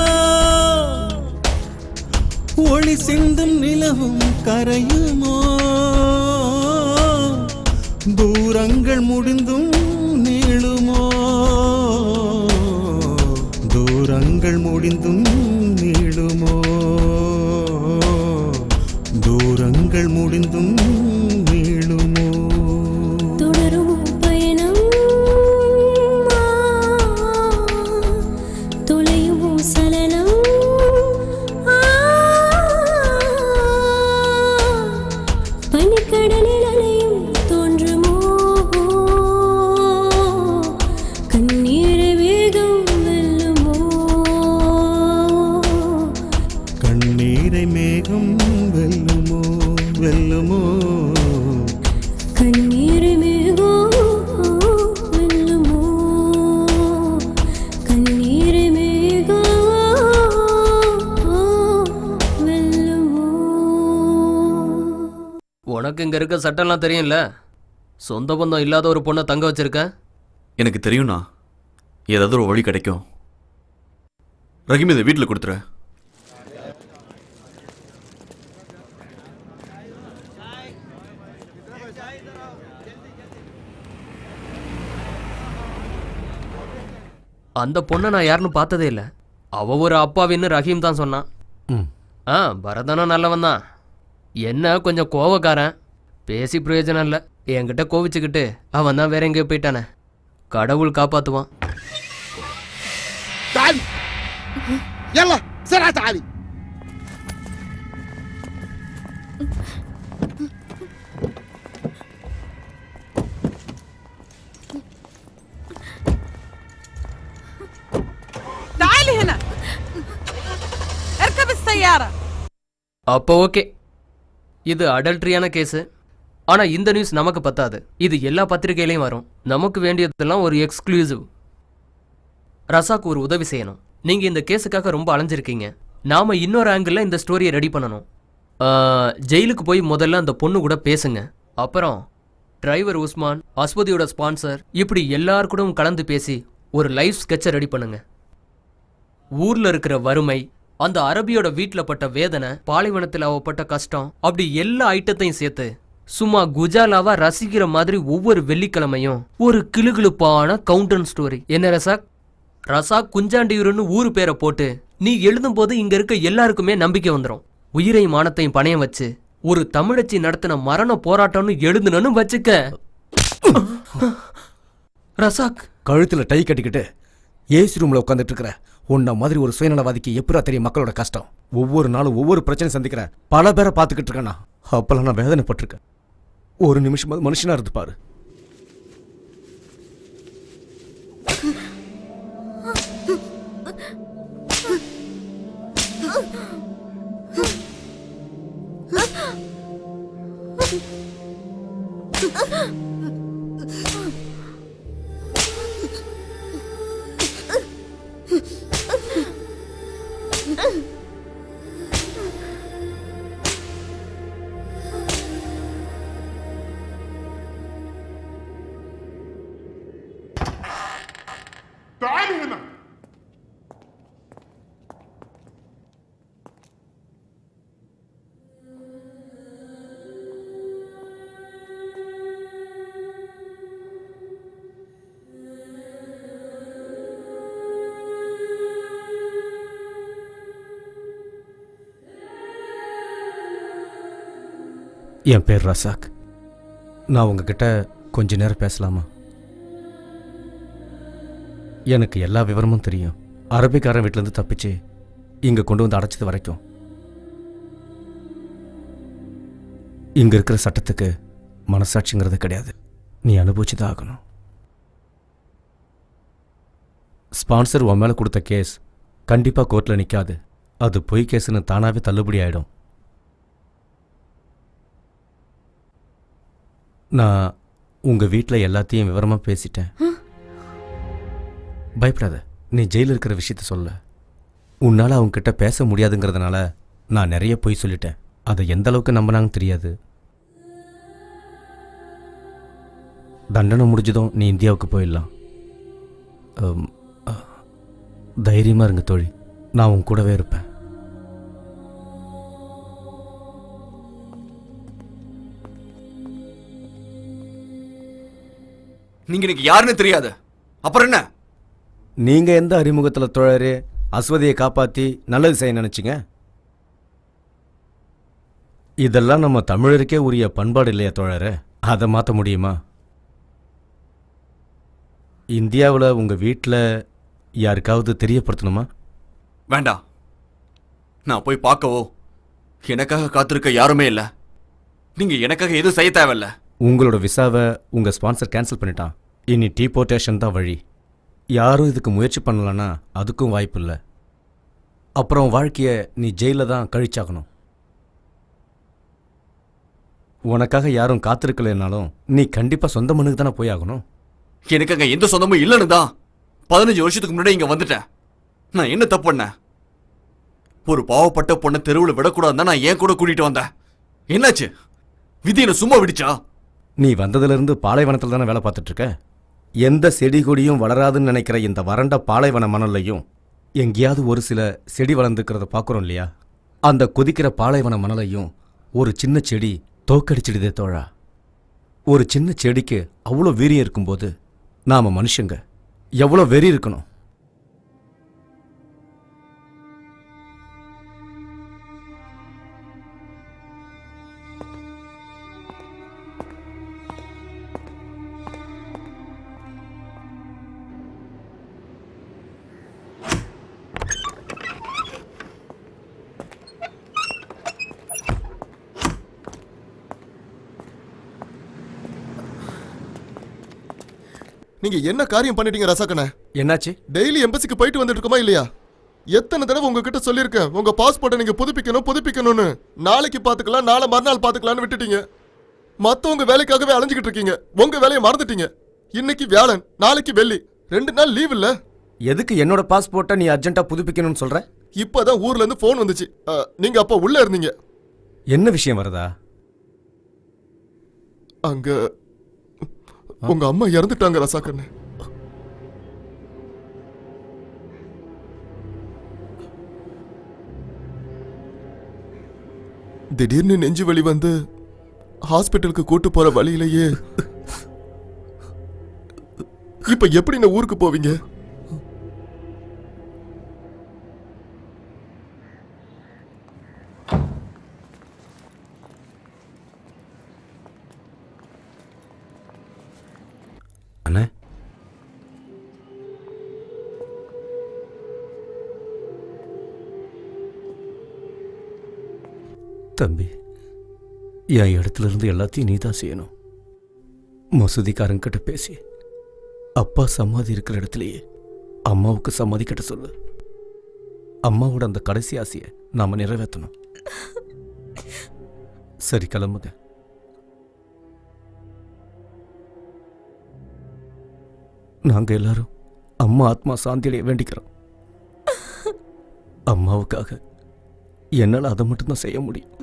Speaker 13: ஒளி சிந்தும் நிலவும் கரையுமோ, தூரங்கள் முடிந்தும் நீளுமோ,
Speaker 11: உனக்கு இங்க இருக்க சட்டம்லாம் தெரியும்ல. சொந்த பந்தம் இல்லாத ஒரு பொண்ணை தங்க வச்சிருக்க.
Speaker 19: எனக்கு தெரியும்ண்ணா, ஏதாவது ஒரு வழி கிடைக்கும். ரஹீம் இதை வீட்டில் கொடுத்துரு.
Speaker 11: அந்த பொண்ணை நான் யாருன்னு பார்த்ததே இல்லை. அவ ஒரு அப்பாவின்னு ரஹீம் தான் சொன்னான். பரதனும் நல்லவன் தான். என்ன கொஞ்சம் கோவக்காரன். பேசி பிரயோஜனம் இல்லை. என்கிட்ட கோவிச்சுக்கிட்டு அவன் தான் வேற எங்கேயோ போயிட்டானே. கடவுள் காப்பாத்துவான்.
Speaker 14: تعالي يلا بسرعة تعالي.
Speaker 1: تعالي هنا اركب السيارة.
Speaker 11: அப்போ ஓகே, இது அடல்ட்ரியான கேஸு. ஆனா இந்த நியூஸ் நமக்கு பத்தாது. இது எல்லா பத்திரிகையிலையும் வரும். நமக்கு வேண்டியதெல்லாம் ஒரு எக்ஸ்க்ளூசிவ். ரசாக்கு ஒரு உதவி செய்யணும். நீங்க இந்த கேஸுக்காக ரொம்ப அலைஞ்சிருக்கீங்க. நாம இன்னொரு ஆங்கிள் இந்த ஸ்டோரியை ரெடி பண்ணணும். ஜெயிலுக்கு போய் முதல்ல அந்த பொண்ணு கூட பேசுங்க. அப்புறம் டிரைவர் உஸ்மான், அஸ்வதியோட ஸ்பான்சர், இப்படி எல்லார் கூடவும் கலந்து பேசி ஒரு லைஃப் ஸ்கெட்சை ரெடி பண்ணுங்க. ஊர்ல இருக்கிற வறுமை, அந்த அரபியோட வீட்டில் பட்ட வேதனை, பாலைவனத்தில் அவப்பட்ட கஷ்டம், அப்படி எல்லா ஐட்டத்தையும் சேர்த்து சும்மா குஜாலாவா ரசிக்கிற மாதிரி ஒவ்வொரு வெள்ளிக்கிழமையும் ஒரு கிளுகிளுப்பான கவுண்டன் ஸ்டோரி. என்ன ரசாக்? ரசாக் குஞ்சாண்டியூருன்னு ஊரு பேரை போட்டு நீ எழுதும் போது இங்க இருக்க எல்லாருக்குமே நம்பிக்கை வந்துடும். உயிரையும் மானத்தையும் பணையம் வச்சு ஒரு தமிழச்சி நடத்தின மரண போராட்டம்னு எழுதுனு வச்சுக்க. ரசாக்,
Speaker 4: கழுத்துல டை கட்டிக்கிட்டு ஏசி ரூம்ல உட்காந்துட்டு இருக்கிற உன்ன மாதிரி ஒரு சுயநலவாதிக்கு எப்படா தெரியும் மக்களோட கஷ்டம்? ஒவ்வொரு நாளும் ஒவ்வொரு பிரச்சனை சந்திக்கிற பல பேரை பார்த்துக்கிட்டு இருக்கேன்னா அப்பெல்லாம் நான் வேதனைப்பட்டிருக்கேன். ஒரு நிமிஷம் மனுஷனா இருந்து பாரு.
Speaker 13: تعالي هنا.
Speaker 4: என் பேர் ரசாக். நான் உங்ககிட்ட கொஞ்ச நேரம் பேசலாமா? எனக்கு எல்லா விவரமும் தெரியும். அரபிக்காரன் வீட்டிலேருந்து தப்பிச்சு இங்கே கொண்டு வந்து அடைச்சது வரைக்கும் இங்கே இருக்கிற சட்டத்துக்கு மனசாட்சிங்கிறது கிடையாது. நீ அனுபவிச்சு தான் ஆகணும். ஸ்பான்சர் உன் மேலே கொடுத்த கேஸ் கண்டிப்பாக கோர்ட்டில் நிற்காது. அது பொய் கேஸுன்னு தானாகவே தள்ளுபடி ஆகிடும். நான் உங்கள் வீட்டில் எல்லாத்தையும் விவரமாக பேசிட்டேன். பயப்படாத, நீ ஜெயிலில் இருக்கிற விஷயத்த சொல்ல. உன்னால் அவங்ககிட்ட பேச முடியாதுங்கிறதுனால நான் நிறைய பொய் சொல்லிட்டேன். அதை எந்த அளவுக்கு நம்பினாங்கன்னு தெரியாது. தண்டனை முடிஞ்சதும் நீ இந்தியாவுக்கு போயிடலாம். தைரியமாக இருங்க தோழி, நான் உன் கூடவே இருப்பேன்.
Speaker 19: நீங்க எனக்கு யாருன்னு தெரியாது, அப்புறம் என்ன?
Speaker 4: நீங்க எந்த அறிமுகத்தில் தோழரே அஸ்வதியை காப்பாற்றி நல்லது செய்ய நினைச்சிங்க? இதெல்லாம் நம்ம தமிழருக்கே உரிய பண்பாடு இல்லையா தோழரே? அதை மாற்ற முடியுமா? இந்தியாவில் உங்கள் வீட்டில் யாருக்காவது தெரியப்படுத்தணுமா?
Speaker 19: வேண்டாம். நான் போய் பார்க்கவோ எனக்காக காத்திருக்க யாருமே இல்லை. நீங்க எனக்காக எதுவும் செய்ய தேவையில்ல.
Speaker 4: உங்களோட விசாவை உங்கள் ஸ்பான்சர் கேன்சல் பண்ணிட்டான். இனி டீபோர்டேஷன் தான் வழி. யாரும் இதுக்கு முயற்சி பண்ணலன்னா அதுக்கும் வாய்ப்பு இல்லை. அப்புறம் வாழ்க்கையை நீ ஜெயிலில் தான் கழிச்சாகணும். உனக்காக யாரும் காத்திருக்கலைனாலும் நீ கண்டிப்பாக சொந்த மண்ணுக்கு தானே போய் ஆகணும்.
Speaker 19: எனக்கு அங்கே எந்த சொந்தமும் இல்லைன்னு தான் 15 வருஷத்துக்கு முன்னாடி இங்கே வந்துட்டேன். நான் என்ன தப்பு பண்ணேன்? ஒரு பாவப்பட்ட பொண்ணை தெருவில் விடக்கூடாதுன்னு தான் நான் ஏன் கூட கூட்டிகிட்டு வந்தேன். என்னாச்சு? விதி என்ன சும்மா விடுச்சா?
Speaker 4: நீ வந்ததிலிருந்து பாலைவனத்தில் தானே வேலை பார்த்துட்டு இருக்க. எந்த செடி கொடியும் வளராதுன்னு நினைக்கிற இந்த வறண்ட பாலைவன மணல்லையும் எங்கேயாவது ஒரு சில செடி வளர்ந்துக்கிறத பார்க்குறோம் இல்லையா? அந்த கொதிக்கிற பாலைவன மணலையும் ஒரு சின்ன செடி தோக்கடிச்சிடுதே தோழா. ஒரு சின்ன செடிக்கு அவ்வளோ வீரியம் இருக்கும்போது நாம மனுஷங்க எவ்வளோ வெறி இருக்கணும்.
Speaker 7: நீங்க என்ன காரியம் பண்ணிட்டீங்க ரசாக்கண்ணே?
Speaker 4: என்னாச்சு?
Speaker 7: டெய்லி எம்பசிக்கு போயிட்டு வந்துட்டு இருக்கோமா இல்லையா? எத்தனை தடவை உங்ககிட்ட சொல்லியிருக்கேன் உங்க பாஸ்போர்ட்டை நீங்க புதுப்பிக்கணும்னு. நாளைக்கு பாத்துக்கலாம், நாளை மறுநாள் பாத்துக்கலாம்னு விட்டுட்டீங்க. மத்தவங்க வேலைக்காகவே அலைஞ்சுக்கிட்டு இருக்கீங்க. உங்க வேலையை மறந்துட்டீங்க. இன்னைக்கு வியாழன், நாளைக்கு வெள்ளி, 2 நாள் லீவ் இல்ல.
Speaker 4: எதுக்கு என்னோட பாஸ்போர்ட்டை நீ அர்ஜென்ட்டா புதுப்பிக்கணும்னு சொல்ற?
Speaker 7: இப்பதான் ஊர்ல இருந்து போன் வந்துச்சு. நீங்க அப்ப உள்ள இருந்தீங்க.
Speaker 4: என்ன விஷயம் வருதா?
Speaker 7: அங்க உங்க அம்மா இறந்துட்டாங்க ரசாக்கண்ணே. திடீர்னு நெஞ்சு வலி வந்து ஹாஸ்பிட்டலுக்கு கூட்டு போற வழியிலேயே இப்ப எப்படி நான் ஊருக்கு போவீங்க?
Speaker 10: அண்ணே,
Speaker 4: தம்பி, என் இடத்துல இருந்து எல்லாத்தையும் நீ தான் செய்யணும். மசூதிக்காரங்கிட்ட பேசி அப்பா சமாதி இருக்கிற இடத்துலயே அம்மாவுக்கு சமாதி கட்ட சொல்லு. அம்மாவோட அந்த கடைசி ஆசையை நாம நிறைவேற்றணும். சரி, கிளம்புங்க. நாங்க எல்லாரும் அம்மா ஆத்மா சாந்தியடைய வேண்டிக்கிறோம். அம்மாவுக்காக என்னால் அதை மட்டும்தான் செய்ய முடியும்.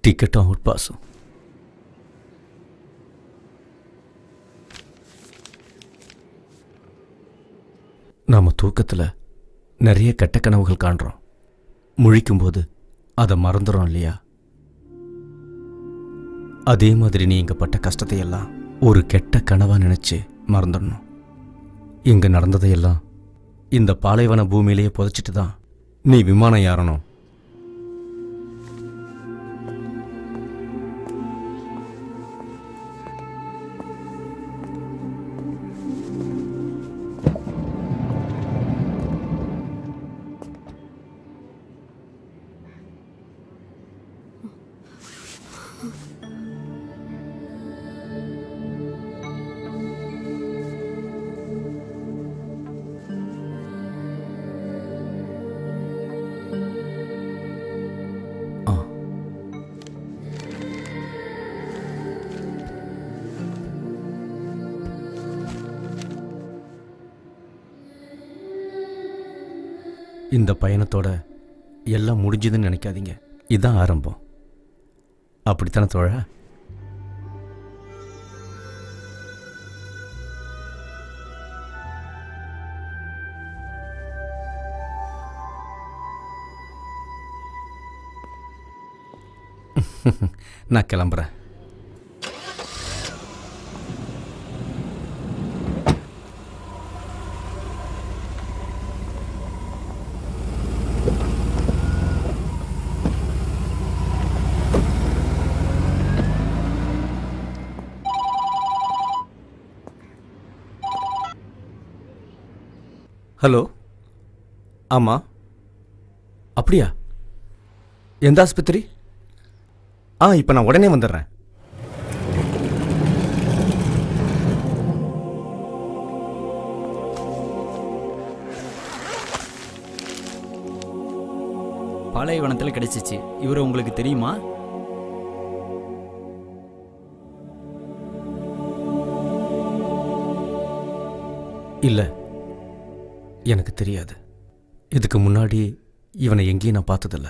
Speaker 4: டிக்கெட்டும் அவுட் பாஸும். நாம தூக்கத்தில் நிறைய கெட்ட கனவுகள் காண்றோம். முழிக்கும்போது அதை மறந்துடும் இல்லையா? அதே மாதிரி நீ இங்க பட்ட கஷ்டத்தையெல்லாம் ஒரு கெட்ட கனவா நினைச்சு மறந்துடணும். இங்க நடந்ததையெல்லாம் இந்த பாலைவன பூமியிலேயே புதைச்சிட்டு தான் நீ விமானம் ஏறணும். இந்த பயணத்தோட எல்லாம் முடிஞ்சதுன்னு நினைக்காதீங்க. இதுதான் ஆரம்பம். அப்படித்தானே தோழா? நான் கிளம்புறேன். ஹலோ ஆமாம் அப்படியா எந்த ஆஸ்பத்திரி இப்போ நான் உடனே வந்துடுறேன்.
Speaker 6: பாலைவனத்தில் கிடைச்சிச்சு. இவரை உங்களுக்கு தெரியுமா?
Speaker 4: இல்லை, எனக்கு தெரியாது. இதுக்கு முன்னாடி இவனை எங்கேயும் நான் பார்த்ததில்ல.